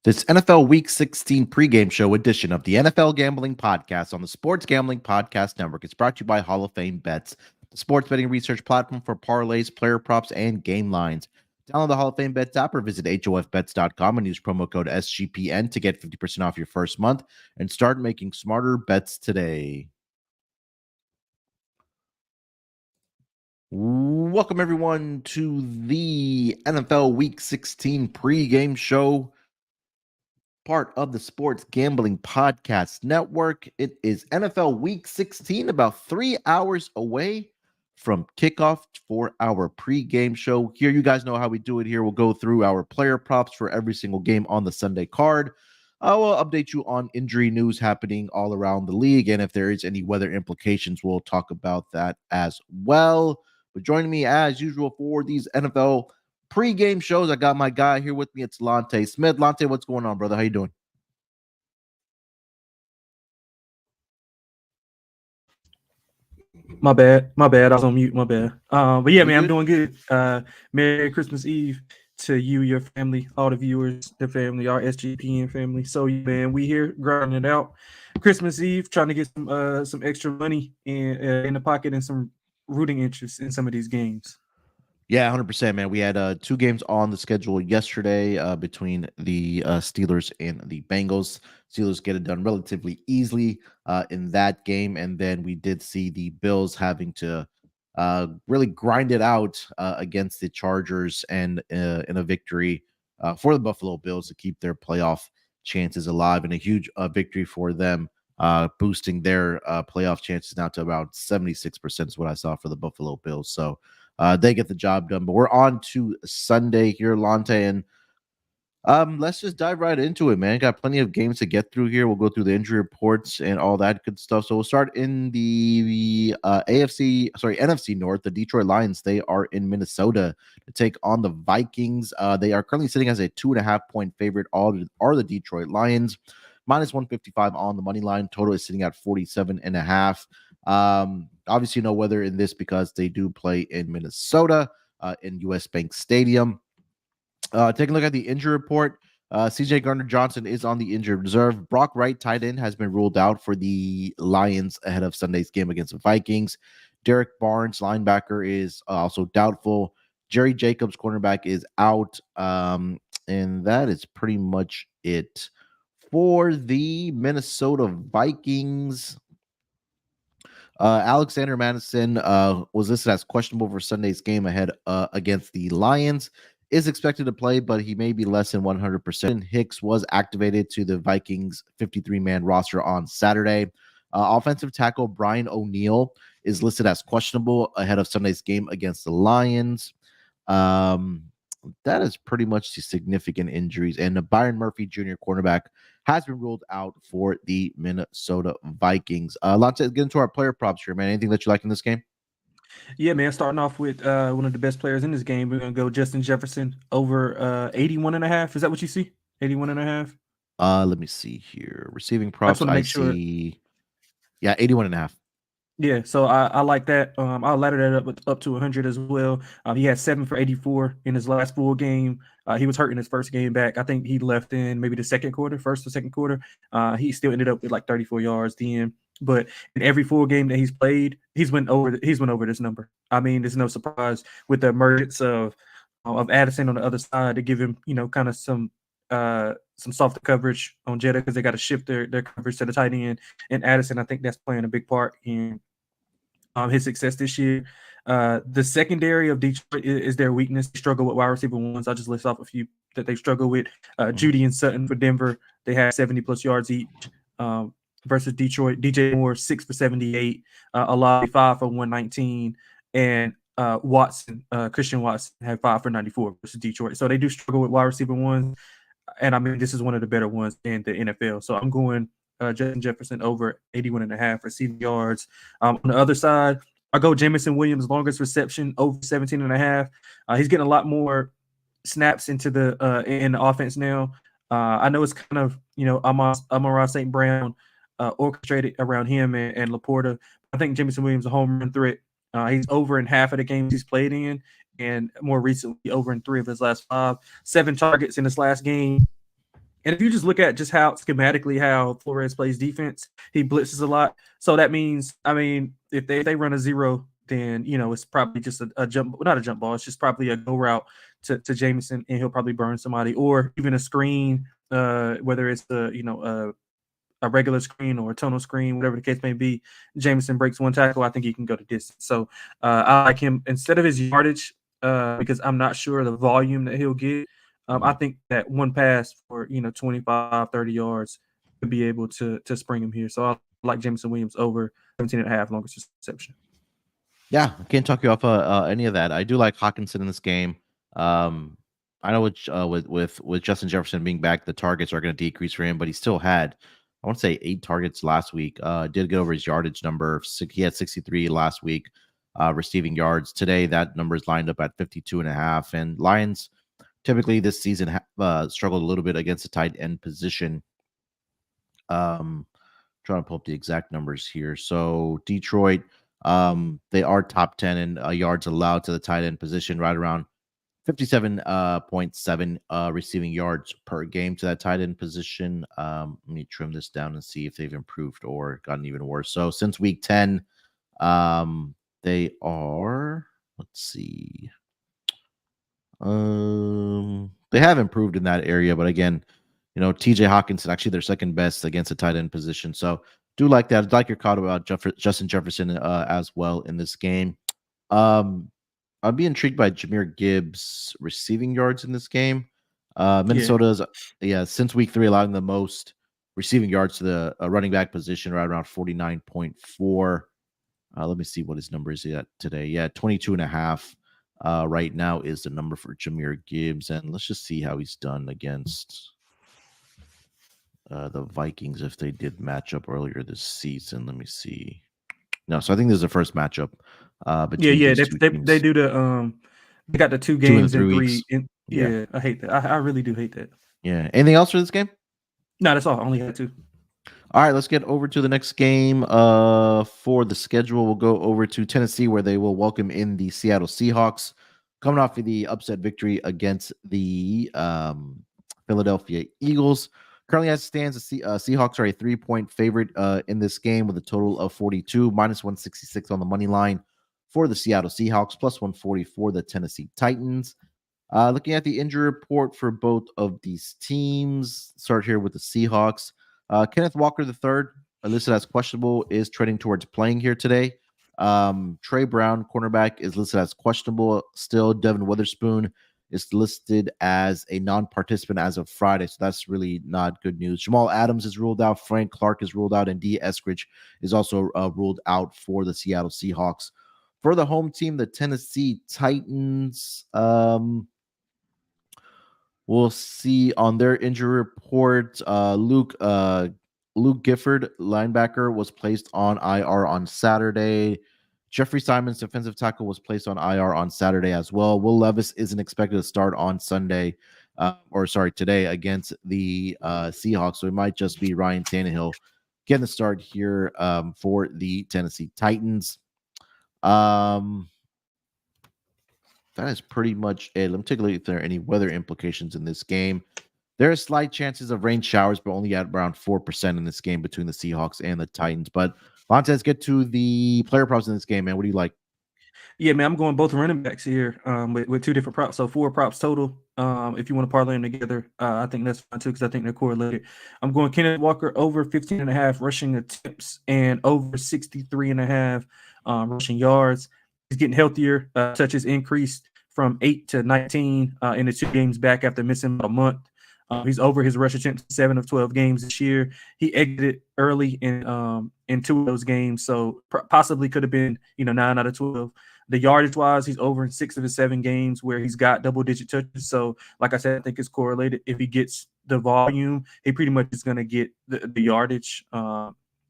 This NFL Week 16 pregame show edition of the NFL Gambling Podcast on the Sports Gambling Podcast Network is brought to you by Hall of Fame Bets, the sports betting research platform for parlays, player props, and game lines. Download the Hall of Fame Bets app or visit hofbets.com and use promo code SGPN to get 50% off your first month and start making smarter bets today. Welcome, everyone, to the NFL Week 16 pregame show, part of the Sports Gambling Podcast Network. It is NFL Week 16, about 3 hours away from kickoff for our pregame show. Here, you guys know how we do it here. We'll go through our player props for every single game on the Sunday card. I will update you on injury news happening all around the league, and if there is any weather implications, we'll talk about that as well. But joining me as usual for these NFL pregame shows, I got my guy here with me. It's Lonte Smith. Lonte, what's going on, brother? How you doing? My bad. I was on mute. My bad. But yeah, You man, I'm good? doing good. Merry Christmas Eve to you, your family, all the viewers, the family, our SGPN family. So, man, we here grinding it out. Christmas Eve, trying to get some extra money in the pocket and some rooting interest in some of these games. Yeah, 100%, man. We had 2 games on the schedule yesterday between the Steelers and the Bengals. Steelers get it done relatively easily in that game, and then we did see the Bills having to really grind it out against the Chargers and in a victory for the Buffalo Bills to keep their playoff chances alive, and a huge victory for them, boosting their playoff chances now to about 76% is what I saw for the Buffalo Bills. So they get the job done. But we're on to Sunday here, Lonte, and let's just dive right into it, man. Got plenty of games to get through here. We'll go through the injury reports and all that good stuff. So we'll start in the NFC North. The Detroit Lions, they are in Minnesota to take on the Vikings. They are currently sitting as a 2.5-point favorite. All are the Detroit Lions. Minus 155 on the money line. Total is sitting at 47.5. Obviously, no weather in this because they do play in Minnesota in US Bank Stadium. Taking a look at the injury report. CJ Gardner-Johnson is on the injured reserve. Brock Wright, tight end, has been ruled out for the Lions ahead of Sunday's game against the Vikings. Derek Barnes, linebacker, is also doubtful. Jerry Jacobs, cornerback, is out. And that is pretty much it for the Minnesota Vikings. Alexander Madison was listed as questionable for Sunday's game ahead against the Lions. Is expected to play, but he may be less than 100%. Hicks was activated to the Vikings 53-man roster on Saturday. Offensive tackle Brian O'Neill is listed as questionable ahead of Sunday's game against the Lions. That is pretty much the significant injuries. And the Byron Murphy Jr. cornerback has been ruled out for the Minnesota Vikings. Let's get into our player props here, man. Anything that you like in this game? Yeah, man, starting off with one of the best players in this game. We're going to go Justin Jefferson over 81.5. Is that what you see? 81.5? Let me see here. Receiving I just props, want to I make sure. see. Yeah, 81.5. Yeah, so I like that. I'll ladder that up to 100 as well. He had 7 for 84 in his last full game. He was hurt in his first game back. I think he left in maybe the first or second quarter. He still ended up with like 34 yards then. But in every full game that he's played, he's went over this number. I mean, there's no surprise with the emergence of Addison on the other side to give him, kind of some softer coverage on Jetta because they got to shift their coverage to the tight end. And Addison, I think that's playing a big part in his success this year. The secondary of Detroit is their weakness. They struggle with wide receiver ones. I'll just list off a few that they struggle with. Judy and Sutton for Denver, they had 70-plus yards each versus Detroit. DJ Moore, 6 for 78. Alabi, 5 for 119. And Christian Watson had 5 for 94 versus Detroit. So they do struggle with wide receiver ones. And, I mean, this is one of the better ones in the NFL. So I'm going Justin Jefferson over 81.5 receiving yards. On the other side, I go Jamison Williams, longest reception, over 17.5. He's getting a lot more snaps into in the offense now. I know it's kind of, Amon-Ra St. Brown orchestrated around him and Laporta. I think Jamison Williams is a home run threat. He's over in half of the games he's played in, and more recently over in 3 of his last 5. 7 targets in his last game. And if you just look at just how schematically how Flores plays defense, he blitzes a lot. So that means, I mean, if they run a zero, then it's probably just a jump, not a jump ball. It's just probably a go route to Jameson, and he'll probably burn somebody, or even a screen, whether it's a regular screen or a tunnel screen, whatever the case may be. Jameson breaks one tackle. I think he can go to distance. So I like him instead of his yardage, because I'm not sure the volume that he'll get. I think that one pass for 25, 30 yards could be able to spring him here. So I like Jameson Williams over 17.5 longest reception. Yeah, I can't talk you off any of that. I do like Hawkinson in this game. I know with Justin Jefferson being back, the targets are going to decrease for him, but he still had, I want to say, 8 targets last week. Did get over his yardage number. He had 63 last week receiving yards. Today, that number is lined up at 52.5. And Lions typically this season struggled a little bit against the tight end position. Trying to pull up the exact numbers here. So Detroit, they are top 10 in yards allowed to the tight end position, right around 57.7 receiving yards per game to that tight end position. Let me trim this down and see if they've improved or gotten even worse. So since week 10, they are, let's see. They have improved in that area, but again, TJ Hawkinson, actually their second best against the tight end position. So do like that. I'd like your call about Justin Jefferson as well in this game. I'd be intrigued by Jahmyr Gibbs' receiving yards in this game. Minnesota's, since week 3, allowing the most receiving yards to the running back position, right around 49.4. Let me see what his number is at today. Yeah, 22.5 right now is the number for Jahmyr Gibbs. And let's just see how he's done against the Vikings if they did match up earlier this season. Let me see. No, so I think this is the first matchup. Between they do the they got the 2 games in 3. Yeah, I hate that. I really do hate that. Yeah. Anything else for this game? No, that's all. I only had 2. All right, let's get over to the next game for the schedule. We'll go over to Tennessee, where they will welcome in the Seattle Seahawks, coming off of the upset victory against the Philadelphia Eagles. Currently, as it stands, the Seahawks are a 3-point favorite in this game with a total of 42, minus 166 on the money line for the Seattle Seahawks, plus 140 for the Tennessee Titans. Looking at the injury report for both of these teams, start here with the Seahawks. Kenneth Walker III, listed as questionable, is trending towards playing here today. Trey Brown, cornerback, is listed as questionable still. Devin Witherspoon is listed as a non-participant as of Friday, so that's really not good news. Jamal Adams is ruled out. Frank Clark is ruled out, and D. Eskridge is also ruled out for the Seattle Seahawks. For the home team, the Tennessee Titans, we'll see on their injury report, Luke Gifford, linebacker, was placed on IR on Saturday. Jeffrey Simons, defensive tackle, was placed on IR on Saturday as well. Will Levis isn't expected to start on today against the Seahawks. So it might just be Ryan Tannehill getting the start here for the Tennessee Titans. That is pretty much it. Let me take a look if there are any weather implications in this game. There are slight chances of rain showers, but only at around 4% in this game between the Seahawks and the Titans. But Lonte, let's get to the player props in this game, man. What do you like? Yeah, man, I'm going both running backs here with 2 different props. So 4 props total. If you want to parlay them together, I think that's fine too because I think they're correlated. I'm going Kenneth Walker over 15.5 rushing attempts and over 63.5 rushing yards. He's getting healthier. Touches increased from 8 to 19 in the 2 games back after missing about a month. He's over his rush attempts 7 of 12 games this year. He exited early in 2 of those games, so possibly could have been 9 out of 12. The yardage wise, he's over in 6 of his 7 games where he's got double-digit touches. So, like I said, I think it's correlated. If he gets the volume, he pretty much is going to get the yardage.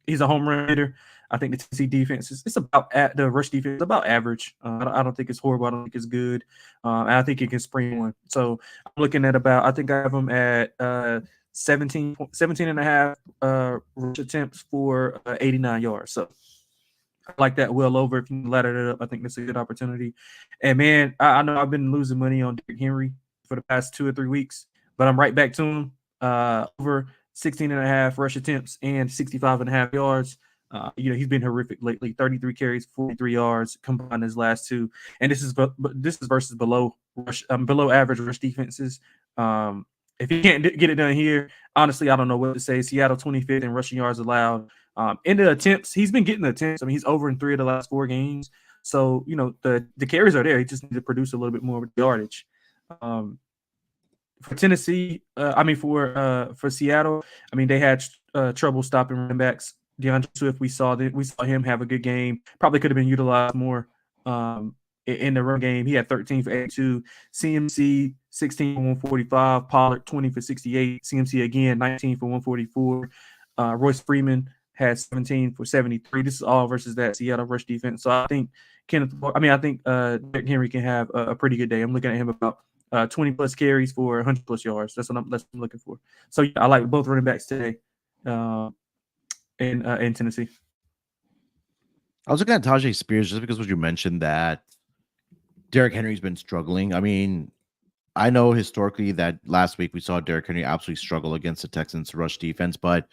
He's a home run hitter. I think the Tennessee defense it's about the rush defense is about average. I don't think it's horrible. I don't think it's good. And I think it can spring one. So I'm looking at I think I have him at 17 and a half rush attempts for 89 yards. So I like that well over. If you ladder it up, I think that's a good opportunity. And man, I know I've been losing money on Derrick Henry for the past 2 or 3 weeks, but I'm right back to him. over 16.5 rush attempts and 65.5 yards. He's been horrific lately. 33 carries, 43 yards combined his last two, and this is versus below average rush defenses. If he can't get it done here, honestly, I don't know what to say. Seattle 25th in rushing yards allowed. In the attempts, he's been getting the attempts. I mean, he's over in 3 of the last 4 games. So the carries are there. He just needs to produce a little bit more yardage. For Tennessee, for Seattle, I mean, they had trouble stopping running backs. DeAndre Swift, we saw him have a good game. Probably could have been utilized more in the run game. He had 13 for 82. CMC 16 for 145. Pollard 20 for 68. CMC again 19 for 144. Royce Freeman had 17 for 73. This is all versus that Seattle rush defense. So I think Derrick Henry can have a pretty good day. I'm looking at him about 20 plus carries for 100 plus yards. That's what I'm looking for. So I like both running backs today in Tennessee. I was looking at Tajay Spears just because what you mentioned that Derrick Henry's been struggling. I mean, I know historically that last week we saw Derrick Henry absolutely struggle against the Texans' rush defense, but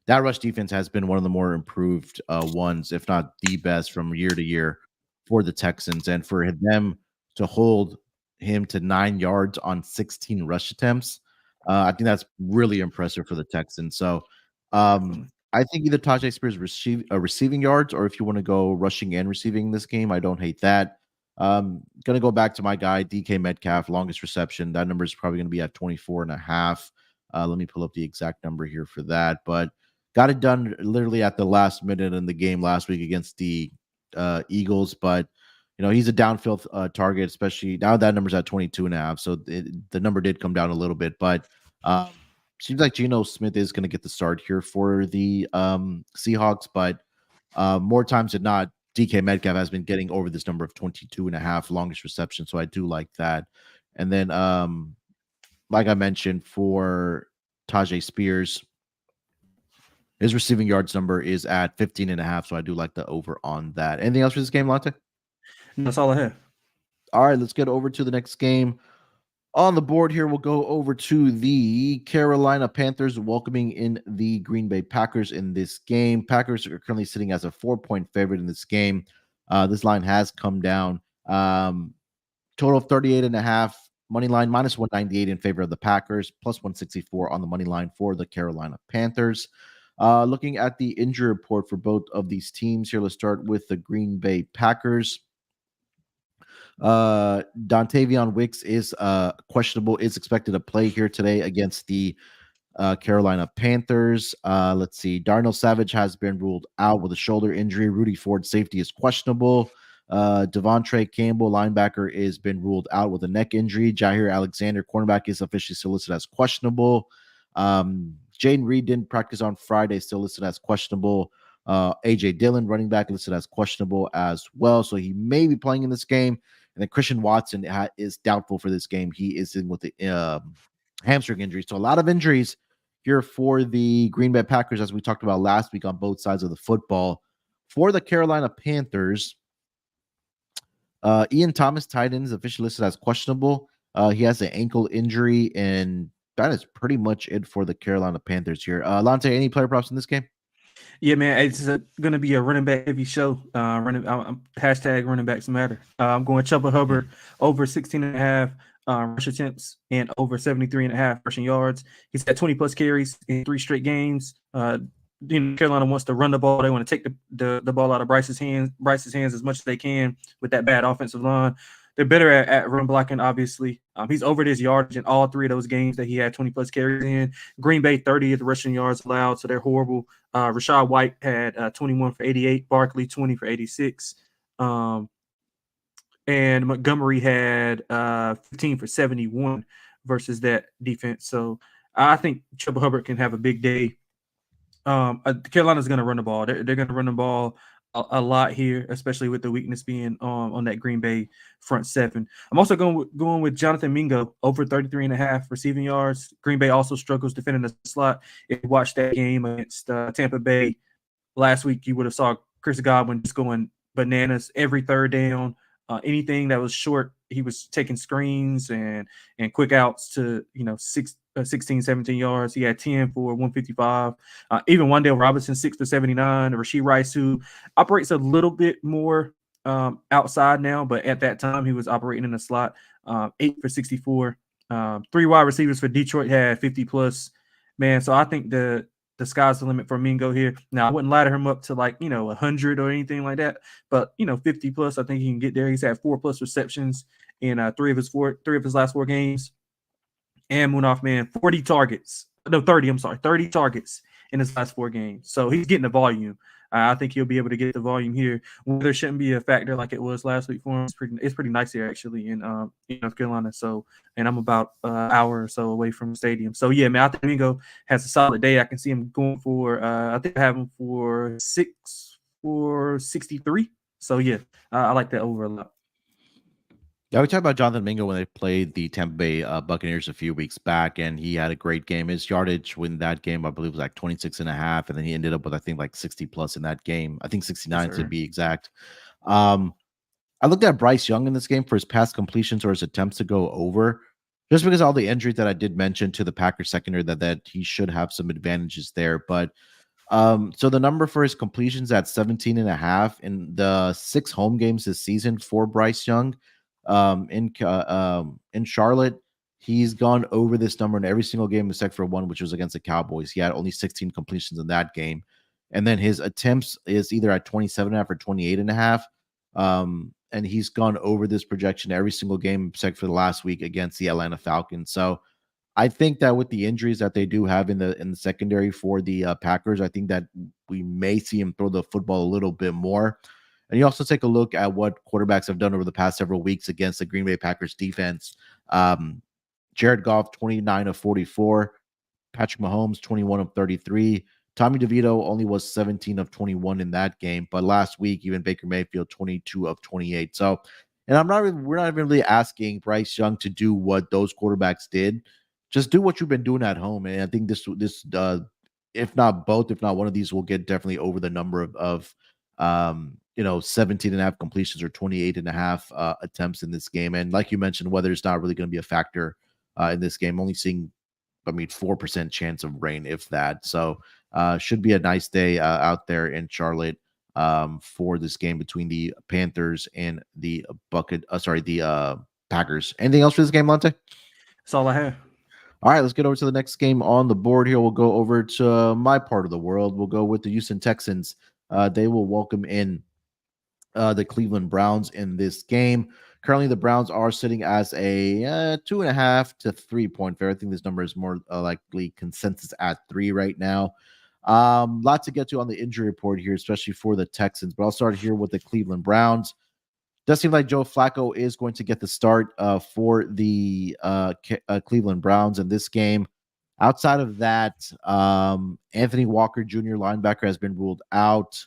that rush defense has been one of the more improved ones, if not the best, from year to year for the Texans. And for them to hold him to 9 yards on 16 rush attempts, I think that's really impressive for the Texans. So I think either Tajay Spears receiving yards, or if you want to go rushing and receiving this game, I don't hate that. Gonna go back to my guy, DK Metcalf, longest reception. That number is probably gonna be at 24.5. Let me pull up the exact number here for that. But got it done literally at the last minute in the game last week against the Eagles. But he's a downfield target, especially now that number's at 22.5. So the number did come down a little bit, but seems like Geno Smith is going to get the start here for the Seahawks. But more times than not, DK Metcalf has been getting over this number of 22.5 longest reception. So I do like that. And then, like I mentioned, for Tajay Spears, his receiving yards number is at 15.5. So I do like the over on that. Anything else for this game, Lonte? That's all I have. All right, let's get over to the next game. On the board here, we'll go over to the Carolina Panthers welcoming in the Green Bay Packers in this game. Packers are currently sitting as a 4-point favorite in this game. This line has come down. Total of 38.5. Money line minus 198 in favor of the Packers, plus 164 on the money line for the Carolina Panthers. Looking at the injury report for both of these teams here, let's start with the Green Bay Packers. Dontavion Wicks is questionable, is expected to play here today against the Carolina Panthers. Let's see. Darnell Savage has been ruled out with a shoulder injury. Rudy Ford, safety, is questionable. Devontae Campbell, linebacker, is been ruled out with a neck injury. Jair Alexander, cornerback, is officially still listed as questionable. Jaden Reed didn't practice on Friday, still listed as questionable. AJ Dillon, running back, listed as questionable as well. So he may be playing in this game. And then Christian Watson is doubtful for this game. He is in with the hamstring injury. So a lot of injuries here for the Green Bay Packers, as we talked about last week on both sides of the football. For the Carolina Panthers, Ian Thomas, tight end, is officially listed as questionable. He has an ankle injury, and that is pretty much it for the Carolina Panthers here. Lonte, any player props in this game? Yeah, man, it's going to be a running back heavy show. Hashtag running backs matter. I'm going Chuba Hubbard over 16.5 rush attempts and over 73.5 rushing yards. He's had 20 plus carries in 3 straight games. Carolina wants to run the ball. They want to take the ball out of Bryce's hands as much as they can with that bad offensive line. They're better at run blocking, obviously. He's over his yardage in all 3 of those games that he had 20 plus carries in. Green Bay 30th rushing yards allowed, so they're horrible. Rachaad White had 21 for 88. Barkley 20 for 86. And Montgomery had 15 for 71 versus that defense. So I think Chuba Hubbard can have a big day. Carolina's going to run the ball. They're going to run the ball a lot here, especially with the weakness being on that Green Bay front 7. I'm also going with Jonathan Mingo over 33.5 receiving yards. Green Bay also struggles defending the slot. If you watched that game against Tampa Bay last week, you would have saw Chris Godwin just going bananas every third down. Anything that was short, he was taking screens and quick outs to 16, 17 yards. He had 10 for 155. Even Wandale Robinson, 6 for 79. Rashee Rice, who operates a little bit more outside now, but at that time he was operating in the slot. 8 for 64. Three wide receivers for Detroit had 50 plus. Man, so I think the sky's the limit for Mingo here. Now I wouldn't ladder him up to 100 or anything like that, but 50 plus, I think he can get there. He's had 4 plus receptions in three of his last 4 games. And Munaf, man, 40 targets. No, 30. I'm sorry, 30 targets in his last 4 games. So he's getting the volume. I think he'll be able to get the volume here. Weather shouldn't be a factor like it was last week for him. It's pretty nice here actually in North Carolina. So, and I'm about an hour or so away from the stadium. So yeah, man, I think Mingo has a solid day. I can see him going for. I think I have him for 6 for 63. So yeah, I like that over a lot. Yeah, we talked about Jonathan Mingo when they played the Tampa Bay Buccaneers a few weeks back, and he had a great game. His yardage in that game, I believe, was like 26 and a half, and then he ended up with, I think, like 60 plus in that game. I think Yes, 69 to sir. be exact. Um, I looked at Bryce Young in this game for his pass completions or his attempts to go over, just because all the injuries that I did mention to the Packers secondary that he should have some advantages there. But so the number for his completions at 17 and a half in the 6 home games this season for Bryce Young in Charlotte, he's gone over this number in every single game except for one, which was against the Cowboys. He had only 16 completions in that game. And then his attempts is either at 27 and a half or 28 and a half. And he's gone over this projection every single game except for the last week against the Atlanta Falcons. So I think that with the injuries that they do have in the secondary for the Packers, I think that we may see him throw the football a little bit more. And you also take a look at what quarterbacks have done over the past several weeks against the Green Bay Packers defense. Jared Goff, 29 of 44. Patrick Mahomes, 21 of 33. Tommy DeVito only was 17 of 21 in that game. But last week, even Baker Mayfield, 22 of 28. So, and we're not even really asking Bryce Young to do what those quarterbacks did. Just do what you've been doing at home. And I think this, if not both, if not one of these, will get definitely over the number of 17 and a half completions or 28 and a half attempts in this game. And like you mentioned, weather's not really going to be a factor in this game. Only seeing 4% chance of rain, if that. So should be a nice day out there in Charlotte for this game between the Panthers and the Packers. Anything else for this game, Lonte? That's all I have. All right, let's get over to the next game on the board here. We'll go over to my part of the world. We'll go with the Houston Texans. They will welcome in the Cleveland Browns in this game. Currently, the Browns are sitting as a 2.5 to 3 point favorite. I think this number is more likely consensus at 3 right now. Lot to get to on the injury report here, especially for the Texans. But I'll start here with the Cleveland Browns. Does seem like Joe Flacco is going to get the start for the Cleveland Browns in this game. Outside of that, Anthony Walker Jr., linebacker, has been ruled out.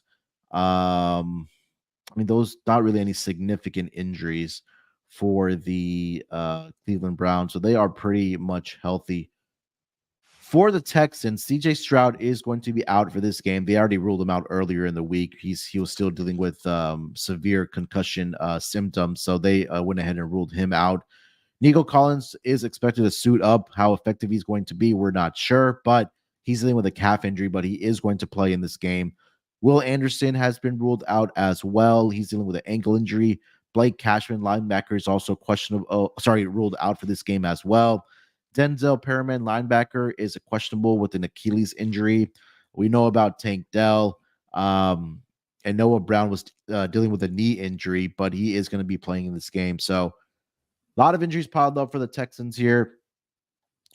Those not really any significant injuries for the Cleveland Browns, so they are pretty much healthy. For the Texans, CJ Stroud is going to be out for this game. They already ruled him out earlier in the week. He was still dealing with severe concussion symptoms, so they went ahead and ruled him out. Nico Collins is expected to suit up. How effective he's going to be, we're not sure, but he's dealing with a calf injury, but he is going to play in this game. Will Anderson has been ruled out as well. He's dealing with an ankle injury. Blake Cashman, linebacker, is also ruled out for this game as well. Denzel Perriman, linebacker, is questionable with an Achilles injury. We know about Tank Dell. And Noah Brown was dealing with a knee injury, but he is going to be playing in this game. So a lot of injuries piled up for the Texans here.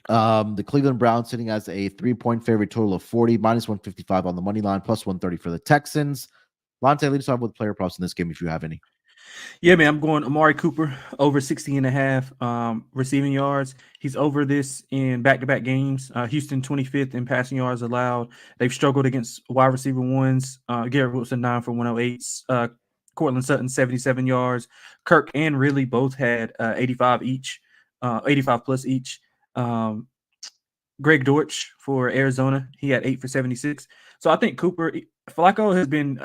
The Cleveland Browns sitting as a 3-point favorite, total of 40, minus 155 on the money line, plus 130 for the Texans. Lonte, lead us off with player props in this game if you have any. Yeah, man, I'm going Amari Cooper over 60 and a half receiving yards. He's over this in back-to-back games. Houston 25th in passing yards allowed. They've struggled against wide receiver ones. Garrett Wilson 9 for 108. Cortland Sutton 77 yards. Kirk and Ridley both had 85 each, 85 plus each. Greg Dortch for Arizona, he had 8 for 76. So I think Cooper, Flacco has been,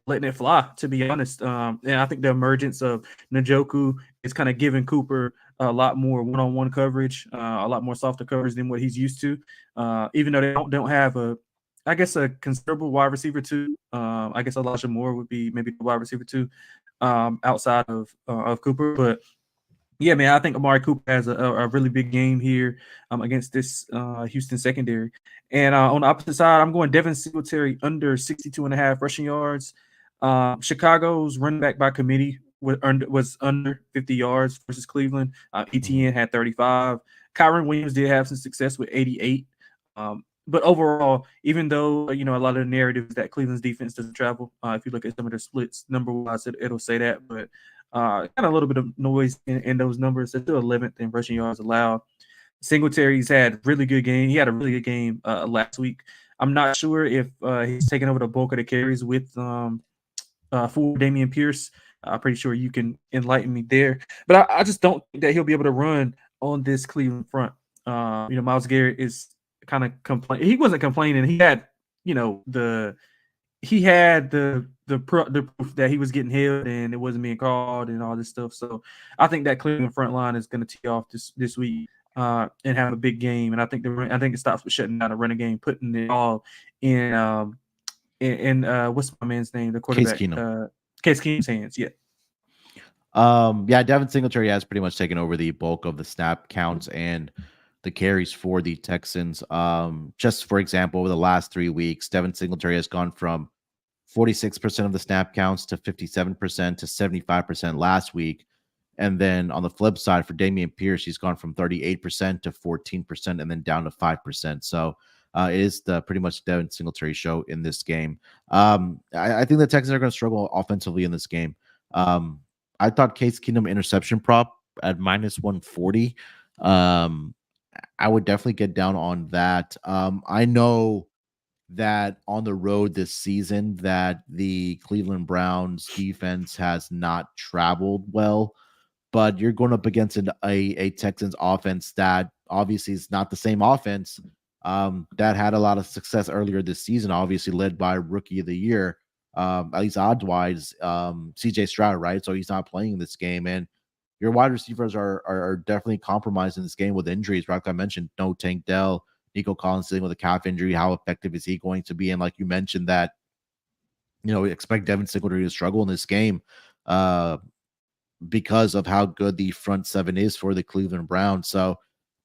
letting it fly, to be honest. And I think the emergence of Njoku is kind of giving Cooper a lot more one-on-one coverage, a lot more softer coverage than what he's used to. Even though they don't have I guess, a considerable wide receiver too. I guess Elijah Moore would be maybe the wide receiver too, outside of Cooper. But yeah, man, I think Amari Cooper has a really big game here against this Houston secondary. And on the opposite side, I'm going Devin Singletary under 62.5 rushing yards. Chicago's running back by committee was under 50 yards versus Cleveland. ETN had 35. Kyron Williams did have some success with 88. But overall, even though a lot of the narrative is that Cleveland's defense doesn't travel, if you look at some of their splits number wise, it'll say that. But kind of a little bit of noise in those numbers. They're still 11th in rushing yards allowed. Singletary's had really good game. He had a really good game last week. I'm not sure if he's taking over the bulk of the carries with for Damian Pierce. I'm pretty sure you can enlighten me there. But I just don't think that he'll be able to run on this Cleveland front. Myles Garrett is kind of complaining. He wasn't complaining. He had, the proof that he was getting held and it wasn't being called and all this stuff. So I think that Cleveland front line is going to tee off this week and have a big game. And I think it stops with shutting down the running game, putting it all in what's my man's name, the quarterback, Case Keenum's hands. Yeah. Devin Singletary has pretty much taken over the bulk of the snap counts and the carries for the Texans. Just for example, over the last 3 weeks, Devin Singletary has gone from 46% of the snap counts to 57% to 75% last week. And then on the flip side, for Damian Pierce, he's gone from 38% to 14% and then down to 5%. So it is pretty much Devin Singletary show in this game. I think the Texans are going to struggle offensively in this game. I thought Case Keenum interception prop at minus 140. I would definitely get down on that. I know that on the road this season that the Cleveland Browns defense has not traveled well, but you're going up against a Texans offense that obviously is not the same offense that had a lot of success earlier this season, obviously led by Rookie of the Year, at least odds-wise, CJ Stroud, right? So he's not playing this game, and your wide receivers are definitely compromised in this game with injuries. Like I mentioned, no Tank Dell, Nico Collins sitting with a calf injury. How effective is he going to be? And like you mentioned that, we expect Devin Singletary to struggle in this game because of how good the front seven is for the Cleveland Browns. So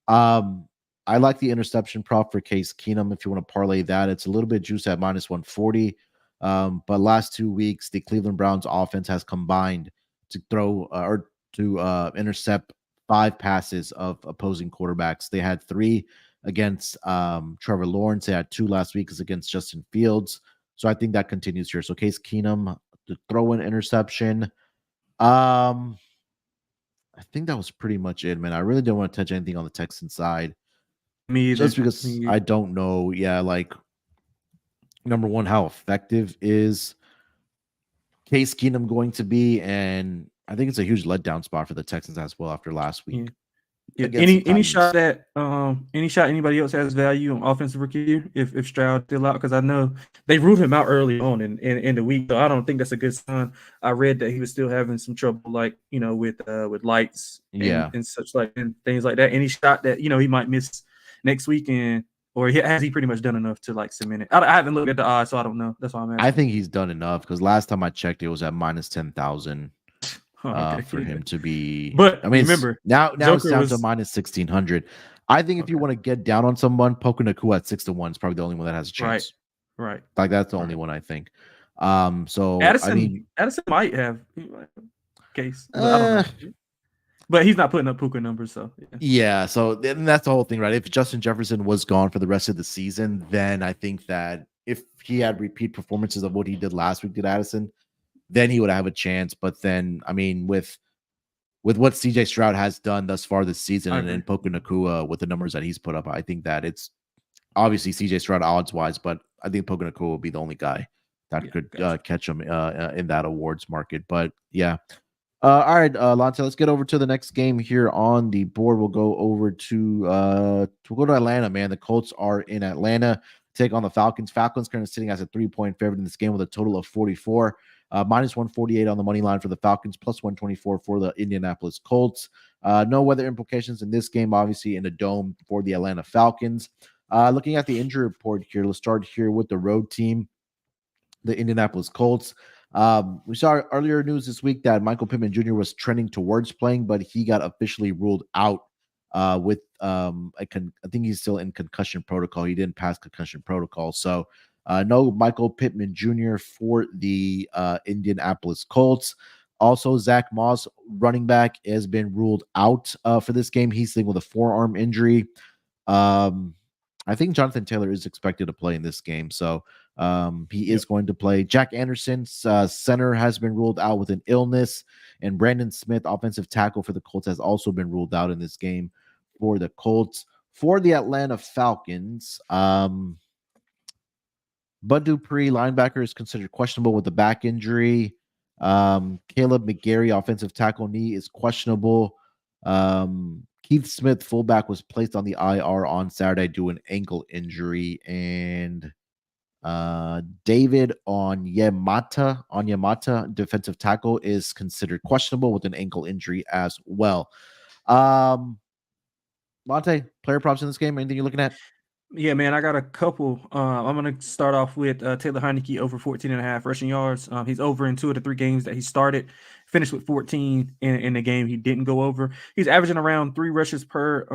I like the interception prop for Case Keenum. If you want to parlay that, it's a little bit juice at minus 140. But last 2 weeks, the Cleveland Browns offense has combined to throw or to intercept 5 passes of opposing quarterbacks. They had 3 against Trevor Lawrence. They had 2 last week against Justin Fields. So I think that continues here. So Case Keenum to throw an interception. I think that was pretty much it, man. I really didn't want to touch anything on the Texan side. Me either. Just because I don't know. Yeah, like number one, how effective is Case Keenum going to be? And I think it's a huge letdown spot for the Texans as well after last week. Yeah. Any shot that anybody else has value on offensive rookie year if Stroud still out, because I know they ruled him out early on in the week, so I don't think that's a good sign. I read that he was still having some trouble, like with lights and such like and things like that. Any shot that he might miss next weekend, or has he pretty much done enough to like cement it? I haven't looked at the odds, so I don't know. That's why I'm asking. I think he's done enough because last time I checked, it was at minus 10,000. For him to be, but I mean, remember now it's down to minus 1,600. I think if you want to get down on someone, Puka Nacua at 6-1 is probably the only one that has a chance. Right. Like that's the only one I think. So Addison might have Case, but I don't know. But he's not putting up Puka numbers, so yeah. So that's the whole thing, right? If Justin Jefferson was gone for the rest of the season, then I think that if he had repeat performances of what he did last week to Addison, then he would have a chance. But then, I mean, with what CJ Stroud has done thus far this season and Puka Nacua with the numbers that he's put up, I think that it's obviously CJ Stroud odds wise, but I think Puka Nacua will be the only guy that could catch him in that awards market. But yeah. All right, Lonte, let's get over to the next game here on the board. We'll go over to Atlanta, man. The Colts are in Atlanta. take on the Falcons. Falcons currently sitting as a 3-point favorite in this game with a total of 44. Minus 148 on the money line for the Falcons, plus 124 for the Indianapolis Colts. No weather implications in this game, obviously, in the dome for the Atlanta Falcons. Looking at the injury report here, let's start here with the road team, the Indianapolis Colts. We saw earlier news this week that Michael Pittman Jr. was trending towards playing, but he got officially ruled out with I think he's still in concussion protocol. He didn't pass concussion protocol, so no Michael Pittman Jr. for the Indianapolis Colts. Also, Zach Moss, running back, has been ruled out for this game. He's dealing with a forearm injury. I think Jonathan Taylor is expected to play in this game, so he is going to play. Jack Anderson, center, has been ruled out with an illness, and Brandon Smith, offensive tackle for the Colts, has also been ruled out in this game for the Colts. For the Atlanta Falcons, Bud Dupree, linebacker, is considered questionable with a back injury. Caleb McGarry, offensive tackle, knee is questionable. Keith Smith, fullback, was placed on the IR on Saturday due to an ankle injury. And David Onyemata, defensive tackle, is considered questionable with an ankle injury as well. Lonte, player props in this game, anything you're looking at? Yeah, man, I got a couple. I'm going to start off with Taylor Heineke over 14.5 rushing yards. He's over in 2 of the 3 games that he started, finished with 14 in the game he didn't go over. He's averaging around 3 rushes per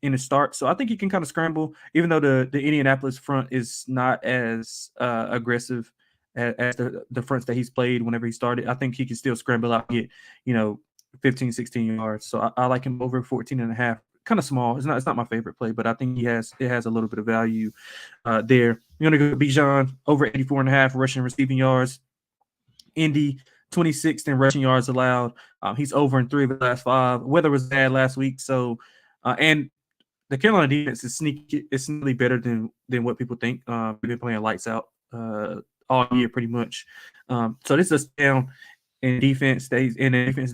in his start, so I think he can kind of scramble, even though the Indianapolis front is not as aggressive as the fronts that he's played whenever he started. I think he can still scramble out and get, 15, 16 yards. So I like him over 14.5. Kind of small. It's not my favorite play, but I think it has a little bit of value there. You're gonna go Bijan over 84.5 rushing receiving yards. Indy 26th in rushing yards allowed. He's over in 3 of the last 5. Weather was bad last week, so and the Carolina defense is sneaky. It's sneakily better than what people think. We've been playing lights out all year pretty much. So this is down in defense that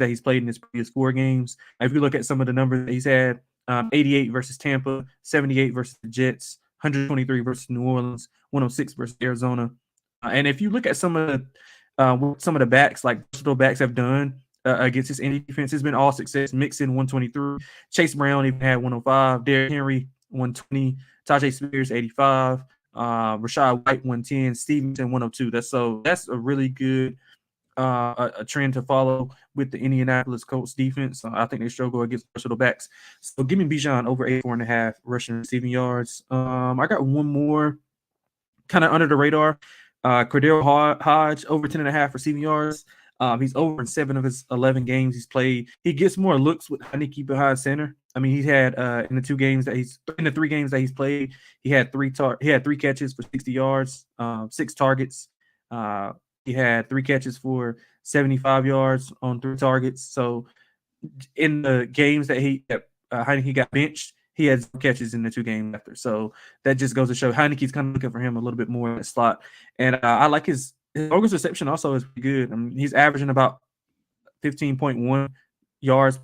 he's played in his previous 4 games. If you look at some of the numbers that he's had. 88 versus Tampa, 78 versus the Jets, 123 versus New Orleans, 106 versus Arizona. And if you look at some of the backs, like versatile backs have done against this Indy defense, it's been all success. Mixon 123, Chase Brown even had 105, Derrick Henry 120, Tajay Spears 85, Rashad White 110, Stevenson 102. That's a really good a trend to follow with the Indianapolis Colts defense. I think they struggle against versatile backs. So give me Bijan over 84.5 rushing receiving yards. I got one more kind of under the radar. Cordell Hodge over 10.5 receiving yards. He's over in 7 of his 11 games he's played. He gets more looks with Heineke behind center. I mean, he's had in the 3 games that he's played, he had 3 catches for 60 yards, 6 targets. He had 3 catches for 75 yards on 3 targets. So in the games that Heineke got benched, he had 0 catches in the 2 games after. So that just goes to show Heineke's kind of looking for him a little bit more in the slot. And I like his longest reception also is pretty good. I mean, he's averaging about 15.1 yards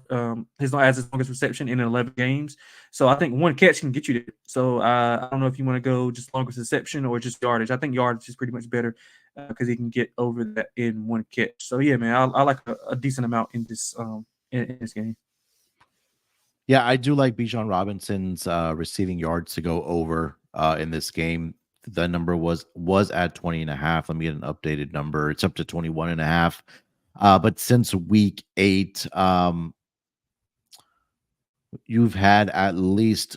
his longest reception in 11 games. So I think 1 catch can get you there. So I don't know if you want to go just longest reception or just yardage. I think yardage is pretty much better because he can get over that in 1 catch. So yeah, man, I like a decent amount in this game. Yeah, I do like Bijan Robinson's receiving yards to go over in this game. The number was at 20.5. Let me get an updated number. It's up to 21.5. But since week 8, you've had at least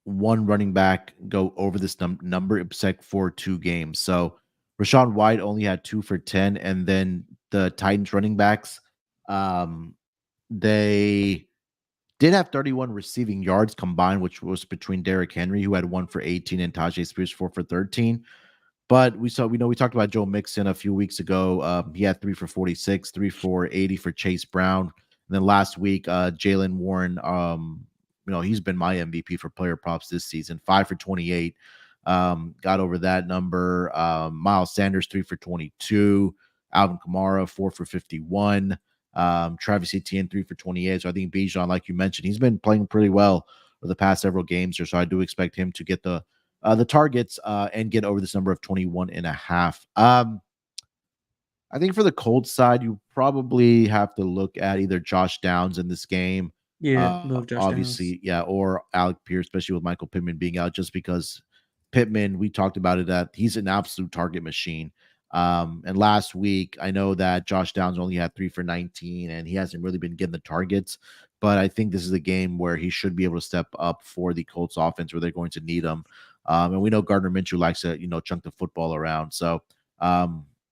1 running back go over this number except for 2 games. So Rashawn White only had 2 for 10, and then the Titans running backs, they did have 31 receiving yards combined, which was between Derrick Henry, who had 1 for 18, and Tajay Spears 4 for 13. But we talked about Joe Mixon a few weeks ago. He had 3 for 46, 3 for 80 for Chase Brown. And then last week, Jalen Warren, he's been my MVP for player props this season, 5 for 28. Got over that number. Miles Sanders, 3 for 22. Alvin Kamara, 4 for 51. Travis Etienne, 3 for 28. So I think Bijan, like you mentioned, he's been playing pretty well for the past several games here. So I do expect him to get the the targets and get over this number of 21.5. I think for the Colts side, you probably have to look at either Josh Downs in this game. Yeah, love Josh Downs. Obviously, yeah, or Alec Pierce, especially with Michael Pittman being out, just because Pittman, we talked about it, that he's an absolute target machine. And last week, I know that Josh Downs only had 3 for 19, and he hasn't really been getting the targets. But I think this is a game where he should be able to step up for the Colts offense, where they're going to need him. And we know Gardner Minshew likes to, chunk the football around. So,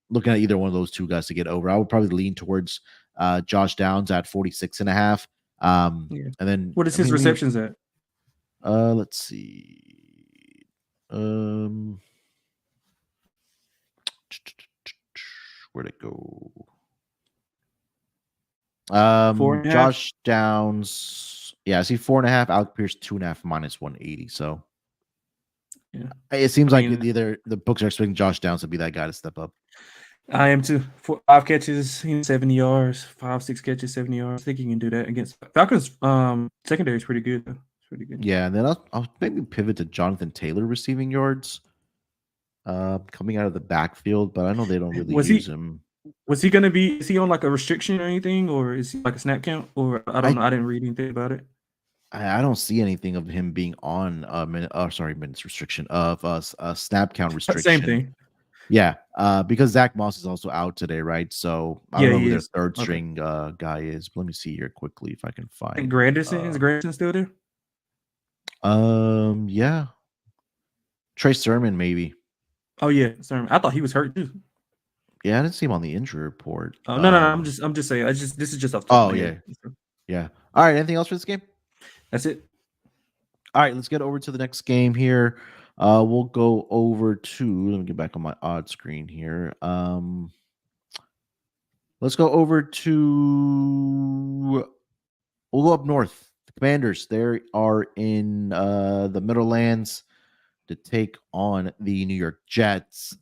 looking at either one of those two guys to get over, I would probably lean towards Josh Downs at 46.5. Yeah. And then What is his receptions at? Let's see. Where'd it go? 4.5. Josh Downs. Yeah, I see 4.5. Alec Pierce 2.5 minus 180. So yeah, it seems like either the books are expecting Josh Downs to be that guy to step up. I am too. 5 catches, 70 yards, 6 catches, 70 yards. I think he can do that against Falcons. Secondary is pretty good. It's pretty good. Yeah, and then I'll maybe pivot to Jonathan Taylor receiving yards. Coming out of the backfield, but I know they don't really use him. Was he going to be? Is he on like a restriction or anything, or is he like a snap count? Or I don't know. I didn't read anything about it. I don't see anything of him being on minutes restriction of a snap count restriction. Same thing. Yeah, because Zach Moss is also out today, right? So I don't know who their third string guy is. But let me see here quickly if I can find. And Granderson, is Granderson still there? Yeah. Trey Sermon, maybe. Oh yeah, Sermon. I thought he was hurt too. Yeah, I didn't see him on the injury report. Oh no, I'm just saying. This is just off the top of my head. Yeah. All right. Anything else for this game? That's it. All right, let's get over to the next game here. We'll go over to, let me get back on my odd screen here. Let's go over to, we'll go up north. The Commanders, they are in the Meadowlands to take on the New York Jets.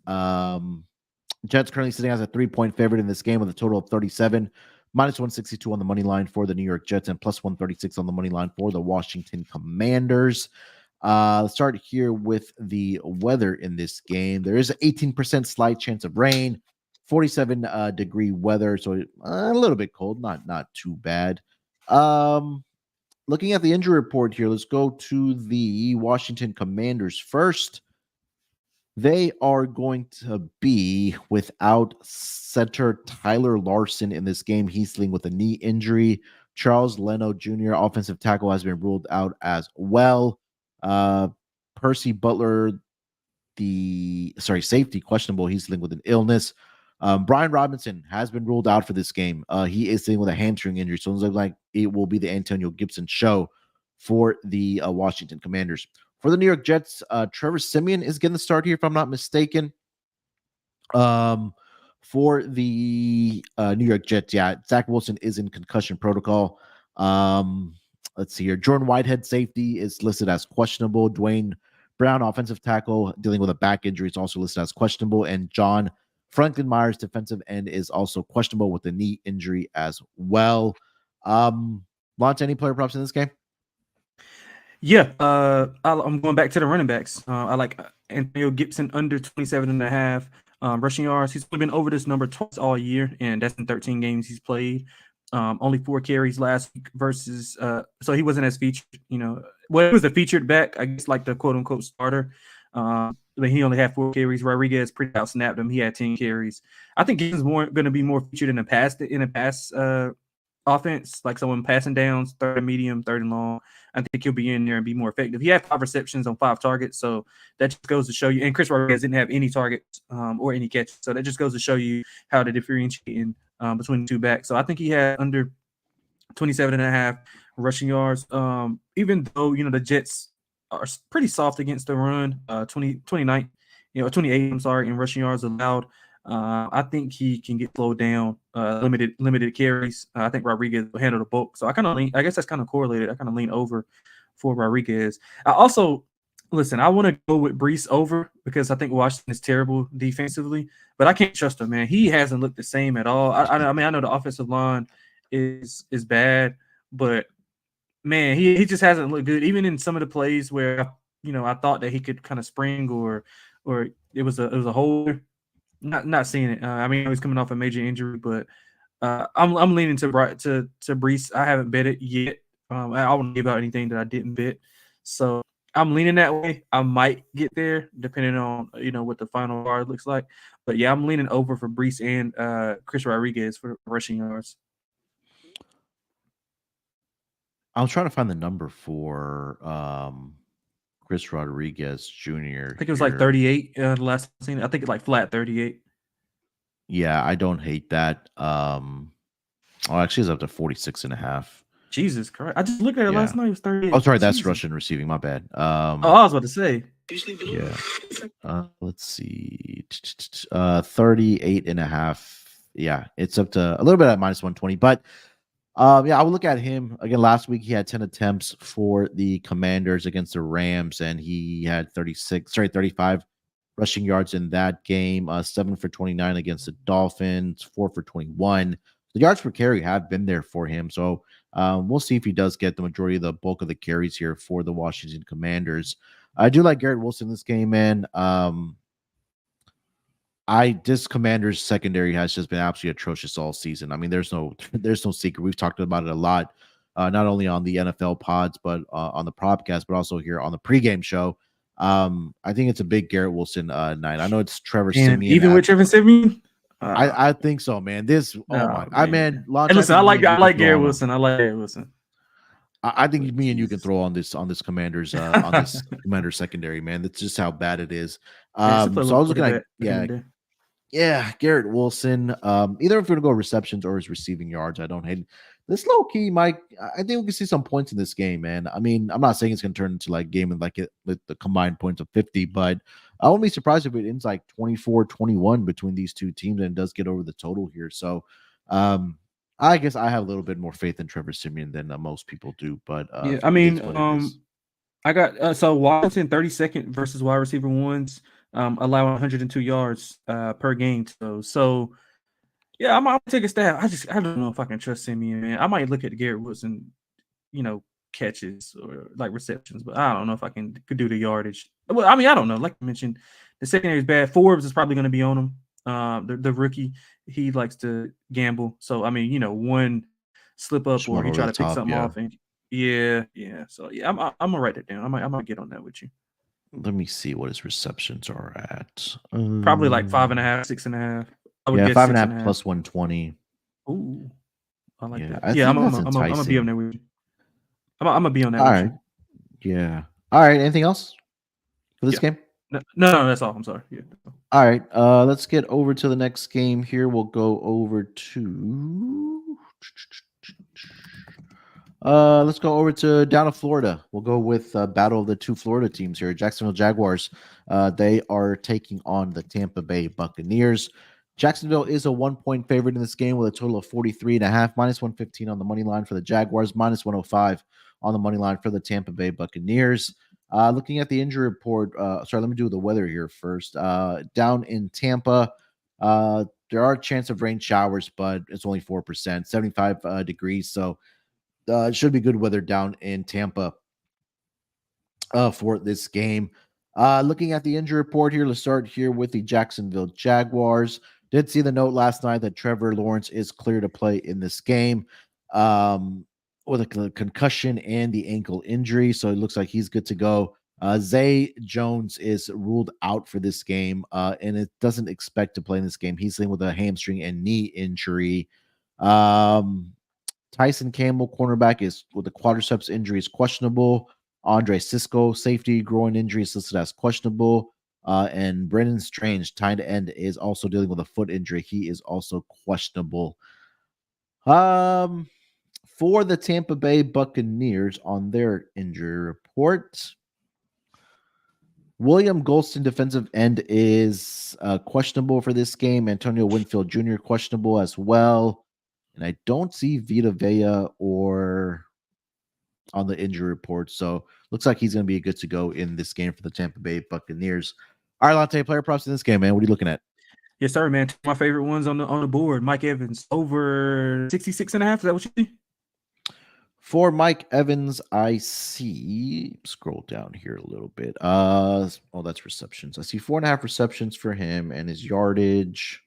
Jets currently sitting as a 3-point favorite in this game with a total of 37, minus 162 on the money line for the New York Jets and plus 136 on the money line for the Washington Commanders. Let's start here with the weather in this game. There is an 18% slight chance of rain, 47 degree weather, so a little bit cold, not too bad. Looking at the injury report here, let's go to the Washington Commanders first. They are going to be without center Tyler Larson in this game. He's dealing with a knee injury. Charles Leno Jr., offensive tackle, has been ruled out as well. Percy Butler, safety, questionable. He's dealing with an illness. Brian Robinson has been ruled out for this game. He is dealing with a hamstring injury, so it looks like it will be the Antonio Gibson show for the Washington Commanders. For the New York Jets, Trevor Siemian is getting the start here, if I'm not mistaken. For the New York Jets, yeah, Zach Wilson is in concussion protocol. Let's see here. Jordan Whitehead, safety, is listed as questionable. Dwayne Brown, offensive tackle, dealing with a back injury, is also listed as questionable. And John Franklin Myers, defensive end, is also questionable with a knee injury as well. Lonte, any player props in this game? Yeah, I'm going back to the running backs. I like Antonio Gibson under 27.5 rushing yards. He's only been over this number twice all year, and that's in 13 games he's played. Only 4 carries last week versus so he wasn't as featured, well, he was a featured back, I guess, like the quote unquote starter. But he only had 4 carries. Rodriguez pretty out snapped him. He had 10 carries. I think Gibson's going to be more featured in a pass offense, like someone passing downs, 3rd and medium, 3rd and long. I think he'll be in there and be more effective. He had 5 receptions on 5 targets, so that just goes to show you. And Chris Rodriguez didn't have any targets or any catches, so that just goes to show you how to differentiate between the two backs. So I think he had under 27.5 rushing yards. Even though the Jets are pretty soft against the run, 28. I'm sorry, in rushing yards allowed. I think he can get slowed down, limited carries. I think Rodriguez will handle the bulk. So I guess that's kind of correlated. I kind of lean over for Rodriguez. I also, listen, I want to go with Breece over because I think Washington is terrible defensively, but I can't trust him, man. He hasn't looked the same at all. I mean, I know the offensive line is bad, but man, he just hasn't looked good. Even in some of the plays where I thought that he could kind of spring, or it was a holder. Not seeing it. I mean, he's coming off a major injury, but I'm leaning to Brees. I haven't bet it yet. I wouldn't give out anything that I didn't bet, so I'm leaning that way. I might get there depending on what the final card looks like. But yeah, I'm leaning over for Brees and Chris Rodriguez for rushing yards. I was trying to find the number for Chris Rodriguez I Jr. think it was like here. 38. The last I've seen, I think it's like flat 38. Yeah, I don't hate that. Actually, it's up to 46 and a half. Jesus Christ! I just looked at it Yeah. last night. It was 38. Oh, sorry, that's Jesus. Russian receiving. My bad. Oh, I was about to say. Yeah. Let's see. 38 and a half. Yeah, it's up to a little bit at minus 120. But yeah, I would look at him again. Last week he had 10 attempts for the Commanders against the Rams, and he had 35 rushing yards in that game. 7 for 29 against the Dolphins, 4 for 21. The yards per carry have been there for him. So we'll see if he does get the majority of the bulk of the carries here for the Washington Commanders. I do like Garrett Wilson this game, man. This Commanders secondary has just been absolutely atrocious all season. I mean, there's no secret. We've talked about it a lot, not only on the NFL pods, but on the podcast, but also here on the pregame show. I think it's a big Garrett Wilson night. I know it's Trevor And Siemian. even with Trevor Siemian, I think so, man. man. Lonte, And listen, I like Garrett on him. Wilson. I like Garrett Wilson. I think But me and you can Jesus. throw on this Commanders on this Commander secondary, man. That's just how bad it is. Yeah, it's a play So I was looking at back in the day. Garrett Wilson. Either if we're gonna go receptions or his receiving yards, I don't hate it. This low key, Mike. I think we can see some points in this game, man. I mean, I'm not saying it's gonna turn into like game with the combined points of 50, but I won't be surprised if it ends like 24-21 between these two teams and it does get over the total here. So I guess I have a little bit more faith in Trevor Siemian than most people do, but Yeah, I it mean, is what it is. I got so Washington 32nd versus wide receiver ones, allowing 102 yards per game. So yeah, I'm gonna take a stab. I don't know if I can trust Simeon, man. I might look at Garrett Wilson, catches or like receptions, but I don't know if I could do the yardage. Well, I mean, I don't know. Like I mentioned, the secondary is bad. Forbes is probably going to be on him. The rookie, he likes to gamble. So I mean, one slip up Just or one he over try the to pick top, something yeah. off, and yeah. So yeah, I'm gonna write that down. I might get on that with you. Let me see what his receptions are at. Probably like 5.5, 6.5. I would Yeah, guess five and a six and half a half. plus 120. Ooh, I like Yeah, that. I Yeah, think that's I'm gonna be on enticing. there with you. I'm gonna be on that All with right. you. Yeah. All right. Anything else for this Yeah. game? No, that's all. I'm sorry. Yeah. All right. Let's get over to the next game here. We'll go over to let's go over to down to Florida. We'll go with battle of the two Florida teams here. Jacksonville Jaguars. They are taking on the Tampa Bay Buccaneers. Jacksonville is a 1-point favorite in this game with a total of 43.5, minus 115 on the money line for the Jaguars, minus 105 on the money line for the Tampa Bay Buccaneers. Looking at the injury report, sorry, let me do the weather here first. Down in Tampa, there are a chance of rain showers, but it's only 4%, 75 degrees. So it should be good weather down in Tampa for this game. Looking at the injury report here, let's start here with the Jacksonville Jaguars. Did see the note last night that Trevor Lawrence is clear to play in this game with a concussion and the ankle injury. So it looks like he's good to go. Zay Jones is ruled out for this game, and it doesn't expect to play in this game. He's dealing with a hamstring and knee injury. Tyson Campbell, cornerback, is with the quadriceps injury is questionable. Andre Cisco, safety, groin injury is listed as questionable. And Brennan Strange, tight end, is also dealing with a foot injury. He is also questionable. For the Tampa Bay Buccaneers on their injury report, William Golston, defensive end, is questionable for this game. Antonio Winfield Jr., questionable as well. And I don't see Vita Vea or on the injury report. So looks like he's going to be good to go in this game for the Tampa Bay Buccaneers. All right, Lonte, player props in this game, man. What are you looking at? Yes, sir, man. My favorite ones on the board. Mike Evans over 66.5. Is that what you see? For Mike Evans, I see. Scroll down here a little bit. Oh, that's receptions. I see 4.5 receptions for him, and his yardage.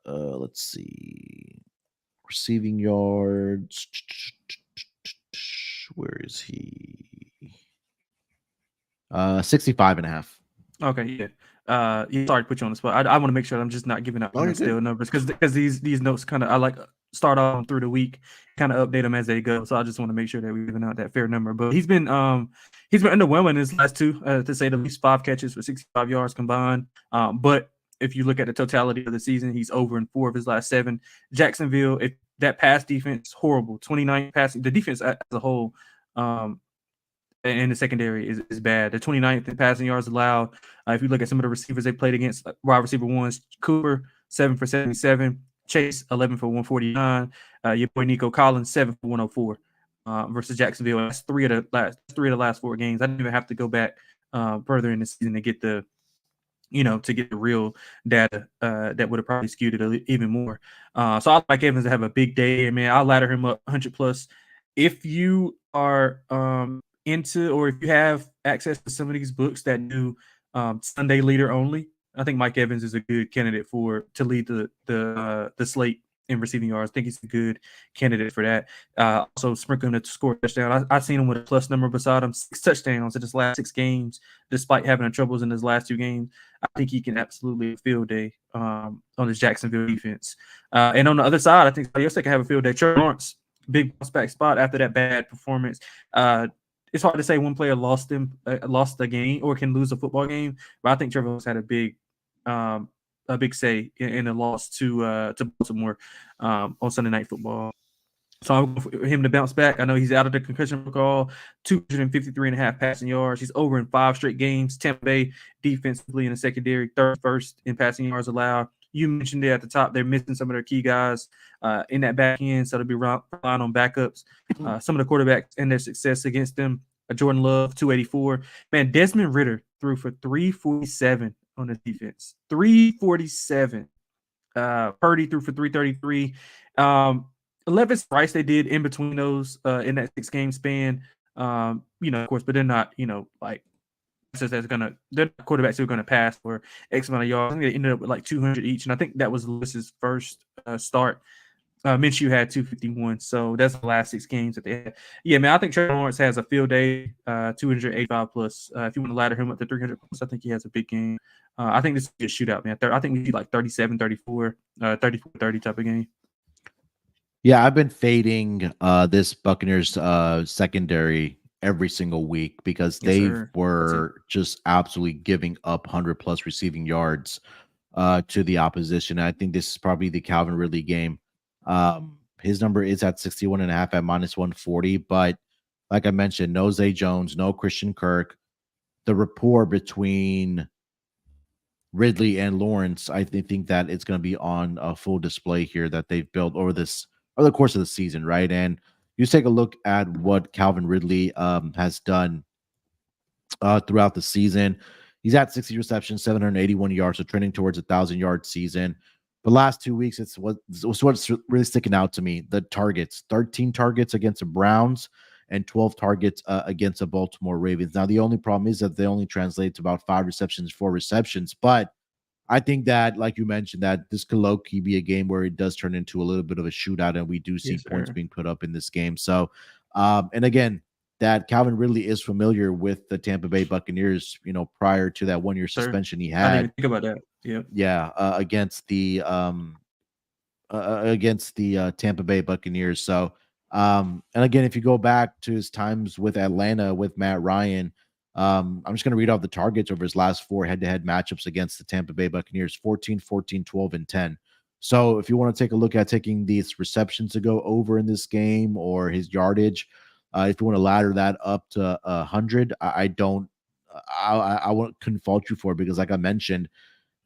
Let's see. Receiving yards. Where is he? 65.5. Okay, yeah. Yeah, sorry to put you on the spot. I want to make sure I'm just not giving out Oh, you're good. stale numbers because these notes kind of I like start off through the week, kind of update them as they go. So I just want to make sure that we're giving out that fair number. But he's been underwhelming in his last two, to say the least. 5 catches for 65 yards combined. But if you look at the totality of the season, he's over in 4 of his last 7. Jacksonville, if that pass defense horrible, 29 passing. The defense as a whole, and the secondary is bad. The 29th in passing yards allowed. If you look at some of the receivers they played against, wide receiver ones, Cooper, 7 for 77, Chase, 11 for 149, your boy Nico Collins, 7 for 104, versus Jacksonville. That's three of the last 4 games. I didn't even have to go back further in the season to get the real data that would have probably skewed it even more. So I like Evans to have a big day, man. I'll ladder him up 100 plus. If you are into, or if you have access to some of these books that do Sunday leader only, I think Mike Evans is a good candidate to lead the slate in receiving yards. I think he's a good candidate for that. Also, sprinkling to score a touchdown. I've seen him with a plus number beside him, 6 touchdowns in his last 6 games, despite having troubles in his last 2 games. I think he can absolutely field day on this Jacksonville defense. And on the other side, I think somebody else that can have a field day. Trevor Lawrence, big bounce back spot after that bad performance. It's hard to say one player lost the game or can lose a football game, but I think Trevor Lawrence had a big say in the loss to Baltimore on Sunday Night Football. So I'm going for him to bounce back. I know he's out of the concussion protocol, 253.5 passing yards. He's over in 5 straight games. Tampa Bay defensively in the secondary, 31st in passing yards allowed. You mentioned it at the top. They're missing some of their key guys in that back end, so they'll be relying on backups. Some of the quarterbacks and their success against them. Jordan Love, 284. Man, Desmond Ridder threw for 347 on the defense. 347. Purdy threw for 333. Levis Rice they did in between those in that 6-game span. Of course, but they're not, like they're not quarterbacks who are gonna pass for X amount of yards. I think they ended up with like 200 each, and I think that was Lewis's first start. Minshew had 251, so that's the last 6 games that they had. Yeah, man, I think Trevor Lawrence has a field day, 285 plus. If you want to ladder him up to 300 plus, I think he has a big game. I think this will be a shootout, man. I think we see like 37, 34, 34, 30 type of game. Yeah, I've been fading this Buccaneers secondary every single week because they were just absolutely giving up 100 plus receiving yards to the opposition. I think this is probably the Calvin Ridley game. His number is at 61.5 at minus 140, but like I mentioned, no Zay Jones, no Christian Kirk. The rapport between Ridley and Lawrence, I think that it's going to be on a full display here that they've built over the course of the season, right? And you take a look at what Calvin Ridley has done throughout the season. He's at 60 receptions, 781 yards, so trending towards 1,000-yard season. The last 2 weeks, it's what's really sticking out to me. The targets, 13 targets against the Browns and 12 targets against the Baltimore Ravens. Now, the only problem is that they only translate to about 5 receptions, 4 receptions. But I think that, like you mentioned, that this could low-key be a game where it does turn into a little bit of a shootout, and we do see points being put up in this game. So, and again, that Calvin Ridley is familiar with the Tampa Bay Buccaneers, prior to that 1-year suspension he had. I didn't even think about that. Yeah, against the Tampa Bay Buccaneers. So, and again, if you go back to his times with Atlanta with Matt Ryan, I'm just going to read off the targets over his last 4 head-to-head matchups against the Tampa Bay Buccaneers: 14, 14, 12, and 10. So if you want to take a look at taking these receptions to go over in this game or his yardage, if you want to ladder that up to 100, I couldn't fault you for it because, like I mentioned,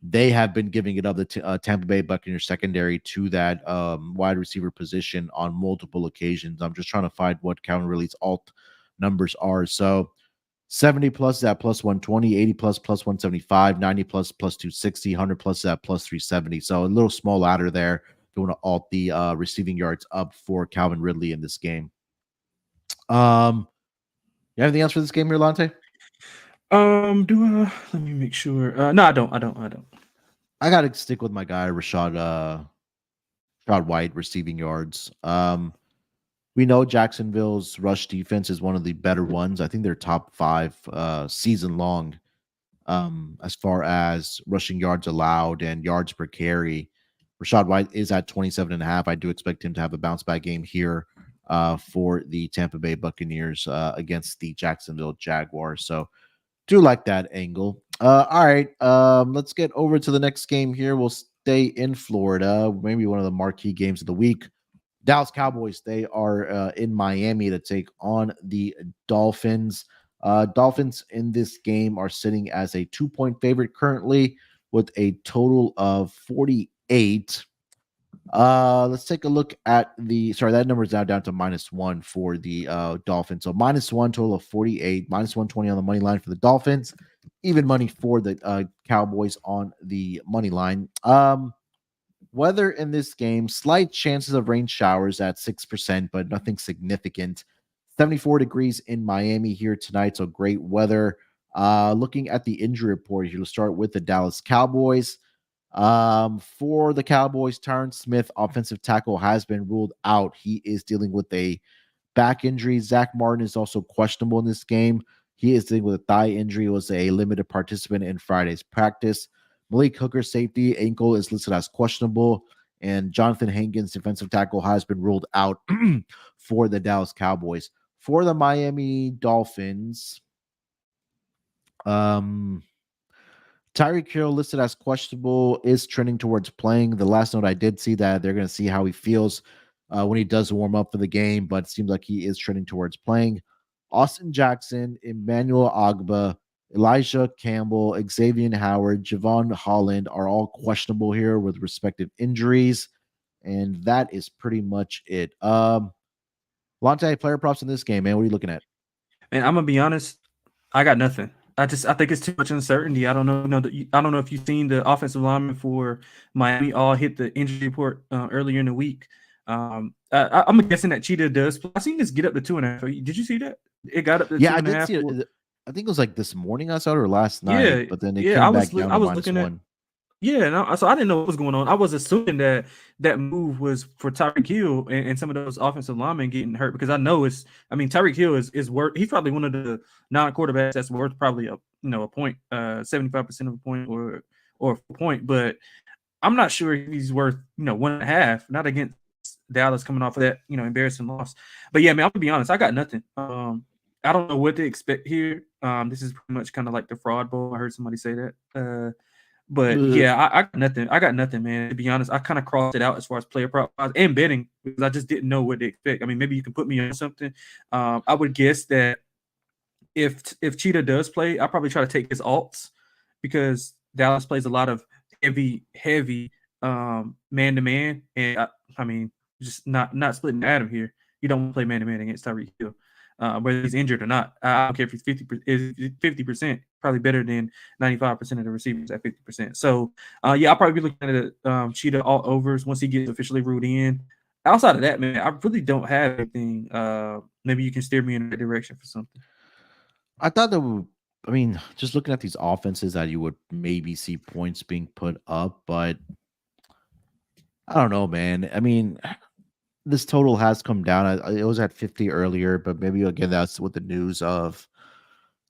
they have been giving it up the Tampa Bay Buccaneers secondary to that wide receiver position on multiple occasions. I'm just trying to find what Calvin Ridley's alt numbers are. So 70 plus is at plus 120, 80 plus 175, 90 plus 260, 100 plus is at plus 370. So a little small ladder there if you want to alt the receiving yards up for Calvin Ridley in this game. You have anything else for this game here, Lonte? Do I? Let me make sure. No, I don't. I don't. I gotta stick with my guy, Rashad White, receiving yards. We know Jacksonville's rush defense is one of the better ones. I think they're top five season long as far as rushing yards allowed and yards per carry. Rashad White is at 27 and a half. I do expect him to have a bounce back game here for the Tampa Bay Buccaneers against the Jacksonville Jaguars. So do like that angle. All right. Let's get over to the next game here. We'll stay in Florida, maybe one of the marquee games of the week. Dallas Cowboys, they are in Miami to take on the Dolphins. Dolphins in this game are sitting as a 2-point favorite currently with a total of 48. Let's take a look at that number is now down to -1 for the Dolphins. So -1, total of 48, -120 on the money line for the Dolphins, even money for the Cowboys on the money line. Weather in this game, slight chances of rain showers at 6%, but nothing significant. 74 degrees in Miami here tonight, so great weather. Looking at the injury report, you'll start with the Dallas Cowboys. For the Cowboys, Tyron Smith, offensive tackle, has been ruled out. He is dealing with a back injury. Zach Martin is also questionable in this game. He is dealing with a thigh injury, was a limited participant in Friday's practice. Malik Hooker, safety, ankle is listed as questionable. And Jonathan Hankins, defensive tackle, has been ruled out for the Dallas Cowboys. For the Miami Dolphins, Tyreek Hill listed as questionable, is trending towards playing. The last note I did see that they're going to see how he feels when he does warm up for the game, but it seems like he is trending towards playing. Austin Jackson, Emmanuel Agba, Elijah Campbell, Xavier Howard, Javon Holland are all questionable here with respective injuries. And that is pretty much it. Lonte, player props in this game, man. What are you looking at? And I'm gonna be honest, I got nothing. I think it's too much uncertainty. I don't know. I don't know if you've seen the offensive lineman for Miami all hit the injury report earlier in the week. I'm guessing that Cheetah does. I seen this get up to 2.5. Did you see that? It got up to Yeah, two I and a did half. see it. I think it was like this morning I saw it or last night, Yeah, but then it yeah. came back down I to was minus looking at. one. Yeah, no, so I didn't know what was going on. I was assuming that that move was for Tyreek Hill and some of those offensive linemen getting hurt because I know it's. I mean, Tyreek Hill is worth. He's probably one of the non-quarterbacks that's worth probably a point, 75% of a point or a point. But I'm not sure he's worth 1.5. Not against Dallas coming off of that embarrassing loss. But yeah, man, I'm gonna be honest. I got nothing. I don't know what to expect here. This is pretty much kind of like the fraud bowl. I heard somebody say that. But yeah, I got nothing. I got nothing, man. To be honest, I kind of crossed it out as far as player prop and betting because I just didn't know what to expect. I mean, maybe you can put me on something. I would guess that if Cheetah does play, I'll probably try to take his alts because Dallas plays a lot of heavy man to man, and I mean, just not splitting Adam here. You don't play man to man against Tyreek Hill. Whether he's injured or not, I don't care if he's 50%. Probably better than 95% of the receivers at 50%. So, yeah, I'll probably be looking at Cheetah all overs once he gets officially ruled in. Outside of that, man, I really don't have anything. Maybe you can steer me in that direction for something. I thought that would, I mean, just looking at these offenses that you would maybe see points being put up, but I don't know, man. I mean, this total has come down. It was at 50 earlier, but maybe again, that's with the news of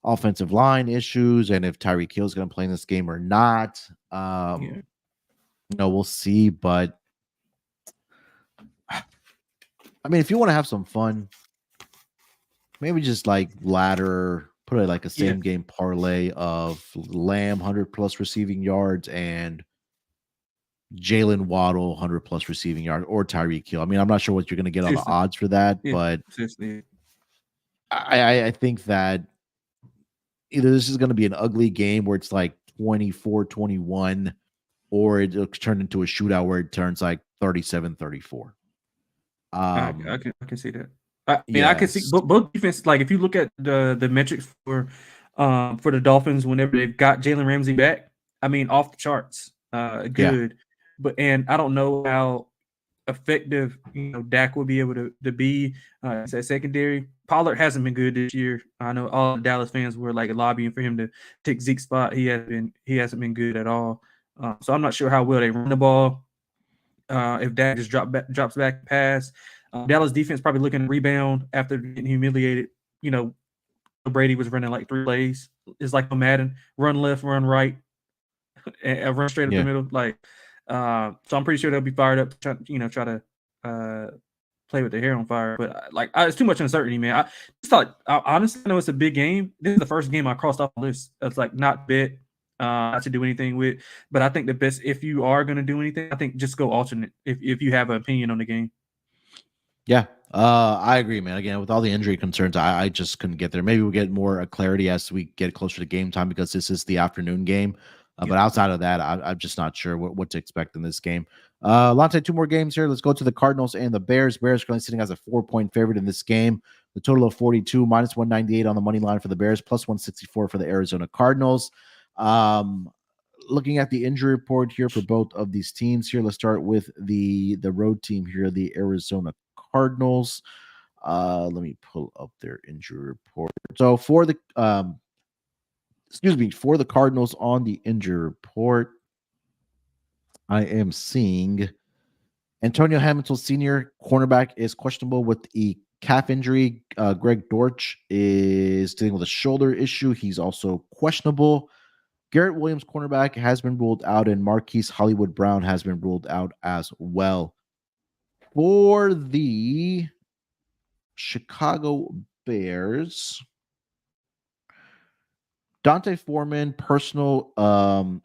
offensive line issues and if Tyreek Hill is going to play in this game or not. Yeah. We'll see. But I mean, if you want to have some fun, maybe just like ladder, put it like a Yeah. same game parlay of Lamb 100 plus receiving yards and Jalen Waddle 100 plus receiving yards or Tyreek Hill. I mean, I'm not sure what you're going to get on the Seriously. odds for that, Yeah. but Seriously. I think that either this is going to be an ugly game where it's like 24-21, or it'll turn into a shootout where it turns like 37-34. I can see that. I mean, I can see Yes. both defenses. Like, if you look at the metrics for the Dolphins, whenever they've got Jalen Ramsey back, I mean, off the charts, Yeah. good. And I don't know how effective Dak will be able to be as that secondary. Pollard hasn't been good this year. I know all the Dallas fans were like lobbying for him to take Zeke's spot. He hasn't been good at all. So I'm not sure how well they run the ball. If Dak just drops back and pass, Dallas defense probably looking to rebound after getting humiliated. You know, Brady was running like 3 plays. It's like a Madden: run left, run right, and run straight up the middle. Like, so I'm pretty sure they'll be fired up. Try to play with their hair on fire. But it's too much uncertainty, man. I just thought, honestly, I know it's a big game. This is the first game I crossed off the list. It's like not bet, not to do anything with. But I think the best, if you are going to do anything, I think just go alternate if you have an opinion on the game. Yeah, I agree, man. Again, with all the injury concerns, I just couldn't get there. Maybe we'll get more clarity as we get closer to game time because this is the afternoon game. But outside of that, I'm just not sure what to expect in this game. Lonte, 2 more games here. Let's go to the Cardinals and the Bears. Bears currently sitting as a 4-point favorite in this game. The total of 42, minus 198 on the money line for the Bears, plus 164 for the Arizona Cardinals. Looking at the injury report here for both of these teams here, let's start with the road team here, the Arizona Cardinals. Let me pull up their injury report. So for the for the Cardinals on the injury report, I am seeing Antonio Hamilton Sr., cornerback, is questionable with a calf injury. Greg Dortch is dealing with a shoulder issue. He's also questionable. Garrett Williams, cornerback, has been ruled out, and Marquise Hollywood Brown has been ruled out as well. For the Chicago Bears, Dante Foreman, personal,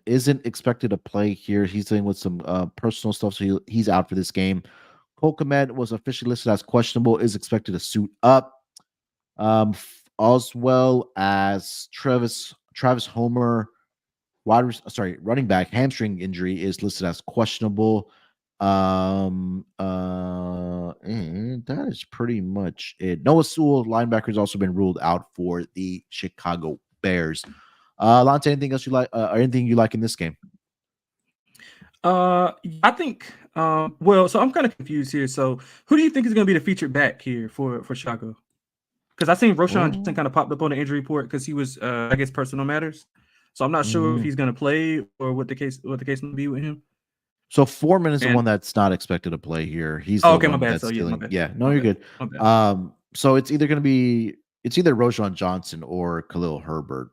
isn't expected to play here. He's dealing with some personal stuff, so he's out for this game. Cole Kmet was officially listed as questionable, is expected to suit up. As well as Travis Homer, running back, hamstring injury, is listed as questionable. And that is pretty much it. Noah Sewell, linebacker, has also been ruled out for the Chicago Bears. Lonte, anything else you like, or anything you like in this game? I think, well, so I'm kind of confused here. So who do you think is going to be the featured back here for Chicago? Because I seen Roschon Johnson kind of popped up on the injury report because he was, I guess, personal matters. So I'm not sure if he's going to play or what the case may be with him. So Foreman is the one that's not expected to play here. He's okay, the one my bad. that's So dealing. my bad. Yeah, no, my you're bad. good. So it's either Roschon Johnson or Khalil Herbert.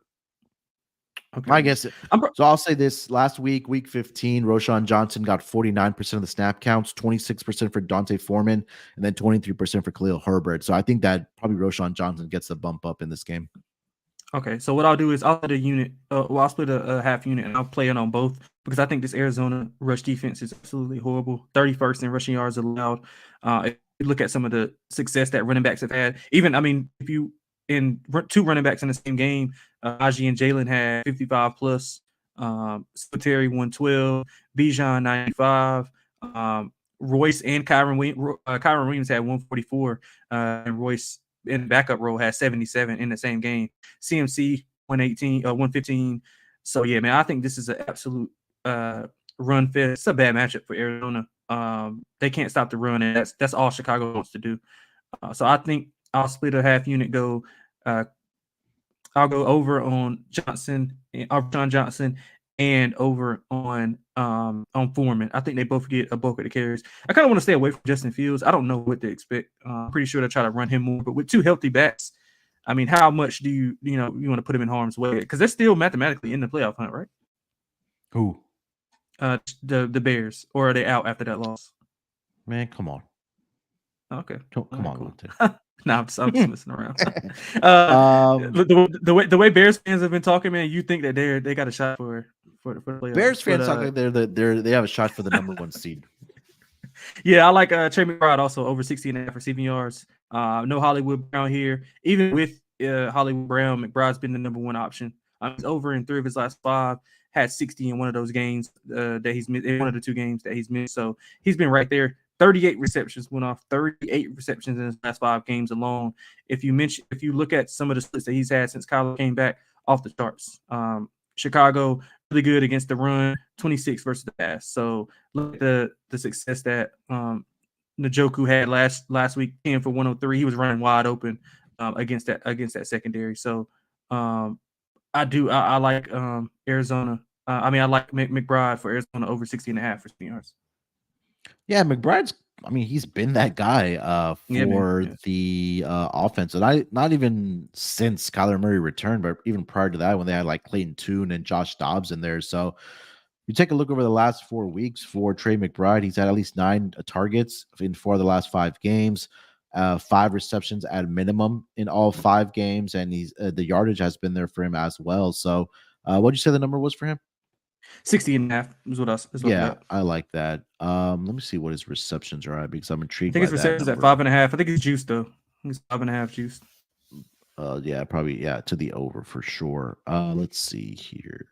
Okay. I guess so. I'll say this: last week, week 15, Roschon Johnson got 49% of the snap counts, 26% for Dante Foreman, and then 23% for Khalil Herbert. So I think that probably Roschon Johnson gets the bump up in this game. Okay, so what I'll do is I'll split a unit. I'll split a half unit, and I'll play it on both because I think this Arizona rush defense is absolutely horrible. 31st in rushing yards allowed. If you look at some of the success that running backs have had, if you in 2 running backs in the same game, Najee and Jalen had 55 plus. Terry 112, Bijan 95. Royce and Kyron Williams had 144, and Royce in the backup role had 77 in the same game. CMC 115. So yeah, man, I think this is an absolute run fest. It's a bad matchup for Arizona. They can't stop the run, and that's all Chicago wants to do. So I think I'll split a half unit. I'll go over on Johnson and over on Foreman. I think they both get a bulk of the carries. I kind of want to stay away from Justin Fields. I don't know what to expect. I'm pretty sure they'll try to run him more, but with 2 healthy backs, I mean, how much do you want to put him in harm's way? Because they're still mathematically in the playoff hunt, right? Who? The Bears, or are they out after that loss? Man, come on. Okay, come on, cool. No, I'm just messing around. The way Bears fans have been talking, man, you think that they got a shot for the playoffs. Bears fans talk like they have a shot for the number 1 seed. Yeah, I like Trey McBride also over 16.5 receiving yards. No Hollywood Brown here. Even with Hollywood Brown, McBride's been the number 1 option. He's over in 3 of his last 5. Had 60 in one of those games that he's missed, in one of the 2 games that he's missed. So he's been right there. 38 receptions, went off 38 receptions in his last 5 games alone. If you look at some of the splits that he's had since Kyler came back, off the charts. Chicago really good against the run, 26 versus the pass. So look at the success that Njoku had last week, 10 for 103. He was running wide open against that secondary. So um, I like Arizona. I like McBride for Arizona over 60.5 receiving yards. Yeah, McBride's. I mean, he's been that guy Yeah, man. for Yeah. the offense, and I not even since Kyler Murray returned, but even prior to that, when they had like Clayton Tune and Josh Dobbs in there. So you take a look over the last 4 weeks for Trey McBride. He's had at least 9 targets in 4 of the last 5 games, 5 receptions at minimum in all 5 games, and he's the yardage has been there for him as well. So, what'd you say the number was for him? 60.5 is what I Yeah, got. I like that. Let me see what his receptions are at because I'm I intrigued think by his that receptions at number. 5.5. I think it's juiced though. I think it's 5.5 juiced. Yeah, probably to the over for sure. Let's see here.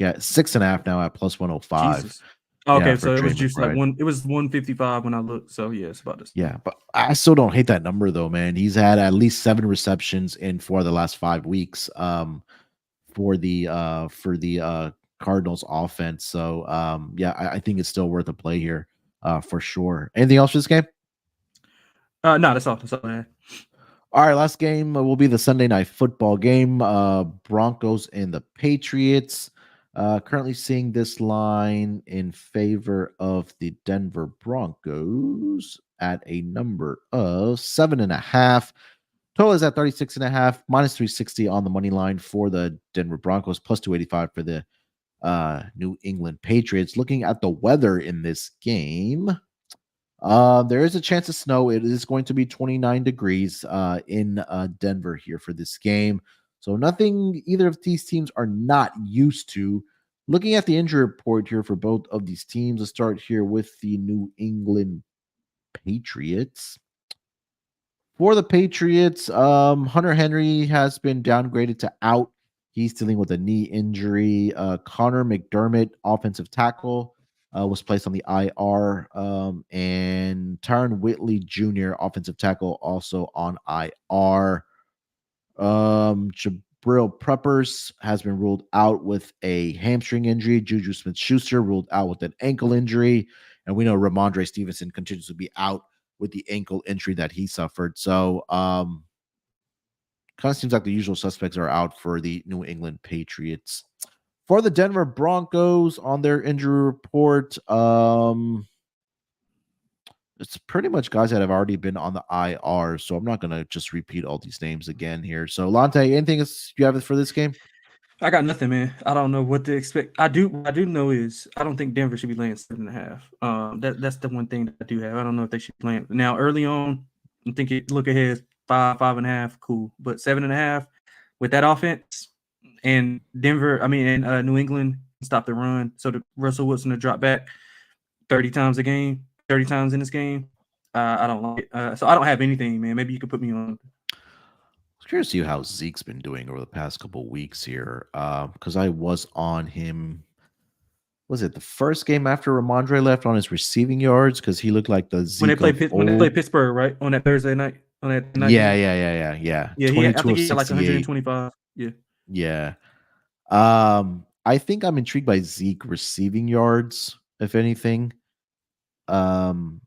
Yeah, 6.5 now at plus 105. Jesus. Oh, Yeah, okay, for so it Trey was juiced like McBride. one. It was 155 when I looked. So yeah, it's about this. Yeah, but I still don't hate that number though, man. He's had at least 7 receptions in 4 of the last 5 weeks. For the Cardinals offense. So yeah, I think it's still worth a play here, for sure. Anything else for this game? No, that's all. That's all I had. All right, last game will be the Sunday night football game. Broncos and the Patriots. Currently seeing this line in favor of the Denver Broncos at a number of 7.5. Total is at 36.5, minus 360 on the money line for the Denver Broncos, plus 285 for the New England Patriots. Looking at the weather in this game, there is a chance of snow. It is going to be 29 degrees in Denver here for this game. So nothing either of these teams are not used to. Looking at the injury report here for both of these teams, let's start here with the New England Patriots. For the Patriots, Hunter Henry has been downgraded to out. He's dealing with a knee injury. Connor McDermott, offensive tackle, was placed on the IR. And Tyron Whitley Jr., offensive tackle, also on IR. Jabril Preppers has been ruled out with a hamstring injury. Juju Smith Schuster ruled out with an ankle injury. And we know Ramondre Stevenson continues to be out with the ankle injury that he suffered. So, kind of seems like the usual suspects are out for the New England Patriots. For the Denver Broncos on their injury report, it's pretty much guys that have already been on the IR. So I'm not going to just repeat all these names again here. So, Lonte, anything else you have for this game? I got nothing, man. I don't know what to expect. What I do know is I don't think Denver should be laying 7.5. That's the one thing that I do have. I don't know if they should be laying now. Early on, I think look ahead 5.5, cool, but 7.5 with that offense and Denver. I mean, and New England stop the run, so the Russell Wilson to drop back 30 times a game, 30 times in this game. I don't like it. So I don't have anything, man. Maybe you could put me on. I'm curious to see how Zeke's been doing over the past couple weeks here, because I was on him. Was it the first game after Ramondre left on his receiving yards? Because he looked like the Zeke of When they play old. Pittsburgh, right, on that Thursday night, on that night Yeah, game. yeah, yeah, yeah, yeah. Yeah, I 22 think of he had like 68. 125. Yeah. Yeah. I think I'm intrigued by Zeke receiving yards, if anything. Um,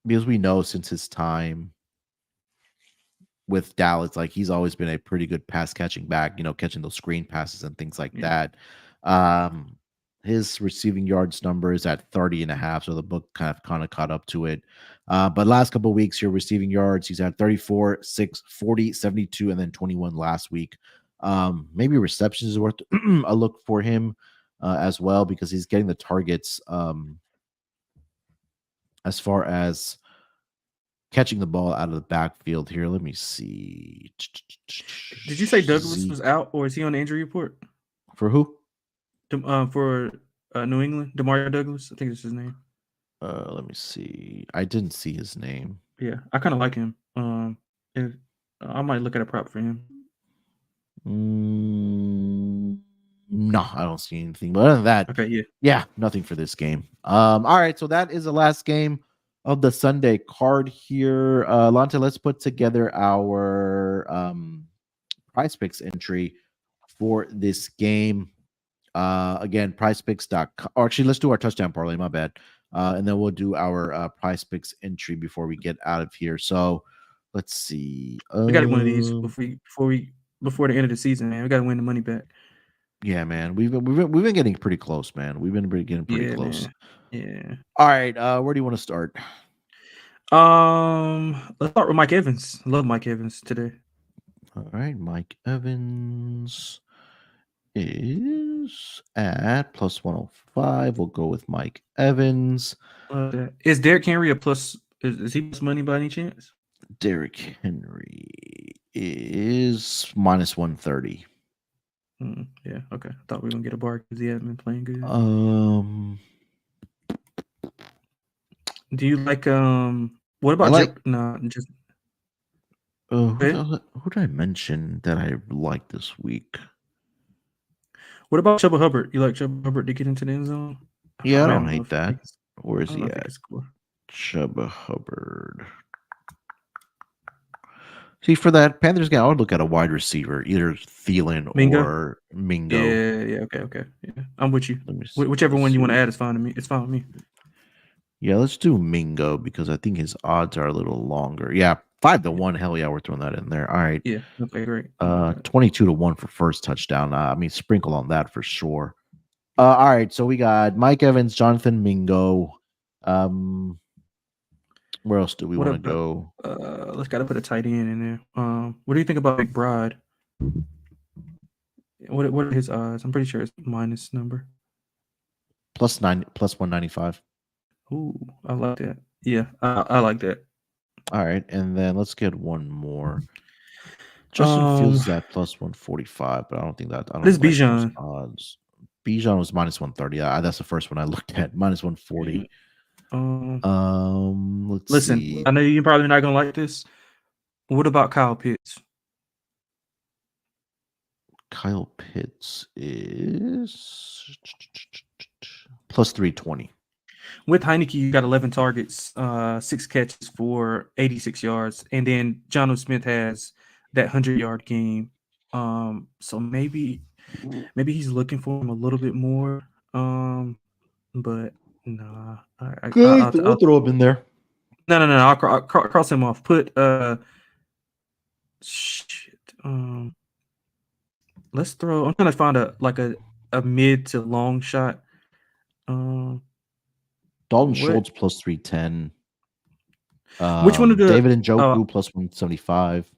because we know since his time with Dallas, like he's always been a pretty good pass catching back, catching those screen passes and things like Yeah. that. Um, his receiving yards number is at 30.5, so the book kind of caught up to it. But last couple of weeks, your receiving yards, he's at 34, 6, 40, 72, and then 21 last week. Maybe receptions is worth a look for him as well because he's getting the targets as far as catching the ball out of the backfield here. Let me see. Did you say Douglas was Zeke. out, or is he on the injury report? For who? For New England, Demario Douglas, I think that's his name. Let me see. I didn't see his name. Yeah, I kind of like him. I might look at a prop for him. No, I don't see anything. But other than that, Okay, yeah, nothing for this game. All right, so that is the last game of the Sunday card here. Lonte, let's put together our PrizePicks entry for this game. Again, PrizePicks.com. Or actually, let's do our touchdown parlay. My bad. And then we'll do our PrizePicks entry before we get out of here. So Let's see. We got to win one of these before the end of the season, man. We got to win the money back. Yeah, man. We've been getting pretty close, man. We've been getting pretty Yeah, close. man. Yeah. All right. Where do you want to start? Let's start with Mike Evans. Love Mike Evans today. All right, Mike Evans is at plus 105. We'll go with Mike Evans. Is Derrick Henry a plus? Is he plus money by any chance? Derrick Henry is minus 130. Yeah, okay. I thought we were gonna get a bar because he hadn't been playing good. Do you like What about just who did I mention that I like this week? What about Chuba Hubbard? You like Chuba Hubbard to get into the end zone? Yeah, I don't hate that. Where is he at? Score. Chuba Hubbard. See, for that Panthers game, I would look at a wide receiver, either Thielen or Mingo. Yeah, okay. Yeah, I'm with you. Whichever one you want to add is fine to me. It's fine with me. Yeah, let's do Mingo because I think his odds are a little longer. Yeah, 5-1. Hell yeah, we're throwing that in there. All right. Yeah. Okay, great. 22-1 for first touchdown. I mean, sprinkle on that for sure. All right, so we got Mike Evans, Jonathan Mingo. Where else do we want to go? Let's gotta put a tight end in there. What do you think about McBride? What are his odds? I'm pretty sure it's minus number. Plus 195. Ooh, I like that. Yeah, I like that. All right, and then let's get one more. Justin Fields is at plus 145, but I don't think that. I don't like Bijan odds. Bijan was minus 130. That's the first one I looked at. Minus 140. Let's see. I know you're probably not gonna like this. What about Kyle Pitts? Kyle Pitts is plus 320. With Heineke, you got 11 targets, 6 catches for 86 yards, and then Jonnu Smith has that 100-yard game. So maybe he's looking for him a little bit more. But nah, I'll throw him in there. No. I'll cross him off. Put shit. Let's throw. I'm trying to find a mid to long shot. Dalton Schultz plus 310. Which one of the David Njoku plus 175?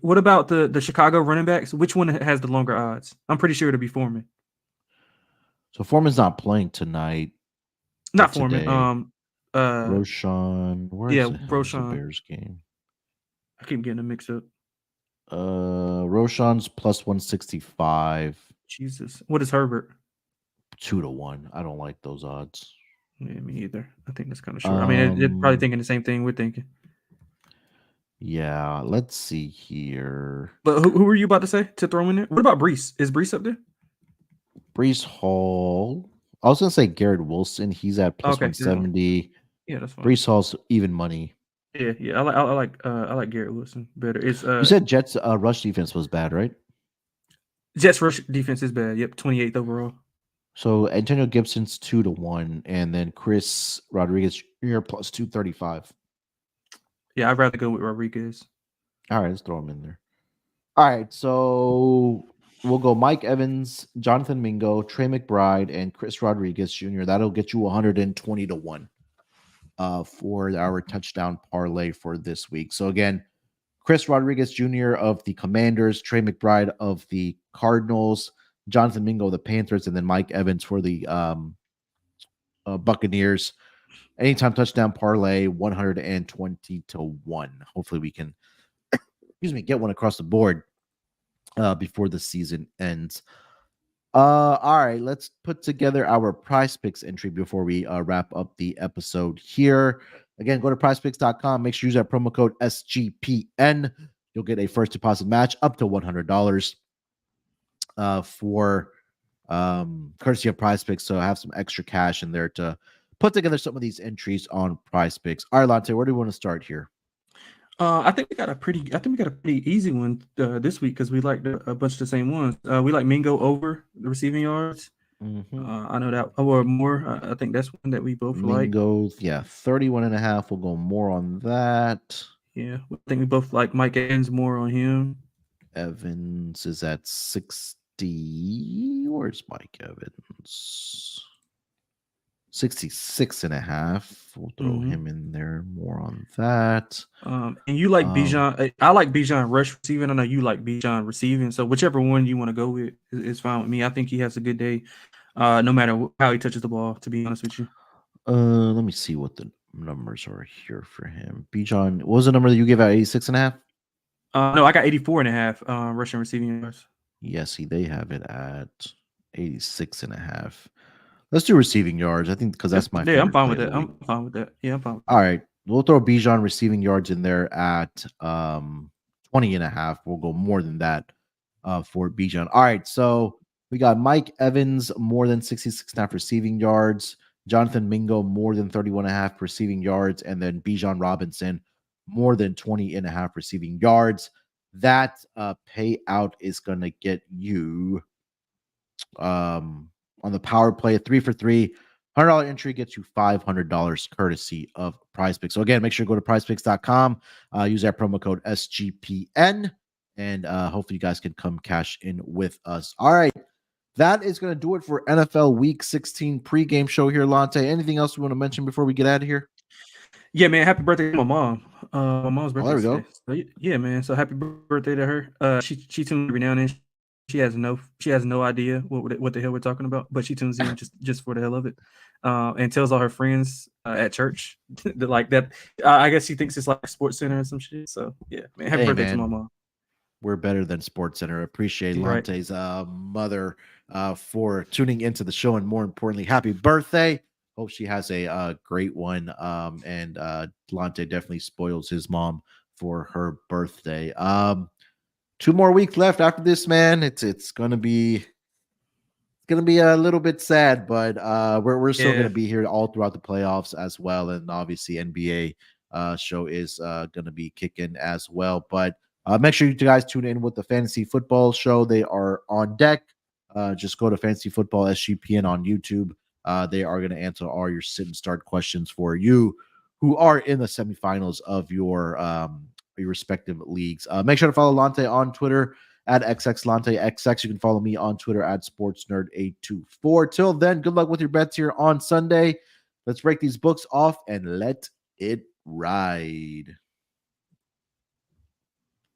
What about the Chicago running backs? Which one has the longer odds? I'm pretty sure it'll be Foreman. So Foreman's not playing tonight. Not Foreman. Roshan. Roshan. The Bears game. I keep getting them mixed up. Roshan's plus 165. Jesus. What is Herbert? 2-1. I don't like those odds. Yeah, me either. I think that's kind of short. I mean, they're probably thinking the same thing we're thinking. Yeah, let's see here. But who were you about to say to throw in there? What about Breece? Is Breece up there? Breece Hall. I was gonna say Garrett Wilson. He's at plus 170. Yeah, that's fine. Breece Hall's even money. Yeah. I like Garrett Wilson better. It's you said Jets rush defense was bad, right? Jets rush defense is bad. Yep, 28th overall. So Antonio Gibson's 2-1, and then Chris Rodriguez Jr. plus 235. Yeah, I'd rather go with Rodriguez. All right, let's throw him in there. All right, so we'll go Mike Evans, Jonathan Mingo, Trey McBride, and Chris Rodriguez Jr. That'll get you 120-1 for our touchdown parlay for this week. So again, Chris Rodriguez Jr. of the Commanders, Trey McBride of the Cardinals, Jonathan Mingo of the Panthers, and then Mike Evans for the Buccaneers. Anytime touchdown parlay, 120-1. Hopefully we can get one across the board before the season ends. All right, let's put together our PrizePicks entry before we wrap up the episode here. Again, go to PrizePicks.com. Make sure you use that promo code SGPN. You'll get a first deposit match up to $100 for courtesy of PrizePicks. So I have some extra cash in there to put together some of these entries on PrizePicks. All right, Lonte, where do we want to start here? I think we got a pretty easy one this week because we liked a bunch of the same ones. We like Mingo over the receiving yards. Mm-hmm. I know that or more. I think that's one that we both like. Mingo, yeah, 31.5. We'll go more on that. Yeah, I think we both like Mike Evans more on him. Evans is at 60. Where's Mike Evans? 66.5. We'll throw Mm-hmm. him in there. More on that. And you like Um, Bijan. I like Bijan rush receiving. I know you like Bijan receiving. So whichever one you want to go with is fine with me. I think he has a good day, no matter how he touches the ball. To be honest with you. let me see what the numbers are here for him. Bijan, what was the number that you gave out? 86.5? No, I got 84.5 rushing receiving yards. Yes, see, they have it at 86.5. Let's do receiving yards. I think because that's my Yeah, I'm favorite fine play with of the that. week. I'm fine with that. Yeah, I'm fine with All that. right. We'll throw Bijan receiving yards in there at 20.5. We'll go more than that for Bijan. All right. So we got Mike Evans more than 66.5 receiving yards, Jonathan Mingo more than 31.5 receiving yards, and then Bijan Robinson more than 20.5 receiving yards. That payout is going to get you on the power play, a 3 for 3. $100 entry gets you $500 courtesy of PrizePicks. So again, make sure you go to PrizePicks.com, use that promo code SGPN, and hopefully you guys can come cash in with us. All right, that is going to do it for NFL Week 16 pregame show here, Lonte. Anything else you want to mention before we get out of here? Yeah, man. Happy birthday to my mom. My mom's Oh, birthday there we today. go. So yeah, man. So happy birthday to her. She tunes every now and then. She has no idea what the hell we're talking about, but she tunes in just for the hell of it, and tells all her friends at church that like that. I guess she thinks it's like Sports Center or some shit. So yeah, man. Happy Hey, birthday to my man, mom. we're better than Sports Center. Appreciate You're right. Lante's mother for tuning into the show, and more importantly, happy birthday. Hope she has a great one. And Lante definitely spoils his mom for her birthday. 2 more weeks left after this, man. It's gonna be a little bit sad, but we're still Yeah. gonna be here all throughout the playoffs as well, and obviously NBA show is gonna be kicking as well. But make sure you guys tune in with the fantasy football show. They are on deck. Just go to Fantasy Football SGPN on YouTube. They are going to answer all your sit and start questions for you who are in the semifinals of your respective leagues. Make sure to follow Lonte on Twitter at XXLanteXX. You can follow me on Twitter at SportsNerd824. Till then, good luck with your bets here on Sunday. Let's break these books off and let it ride.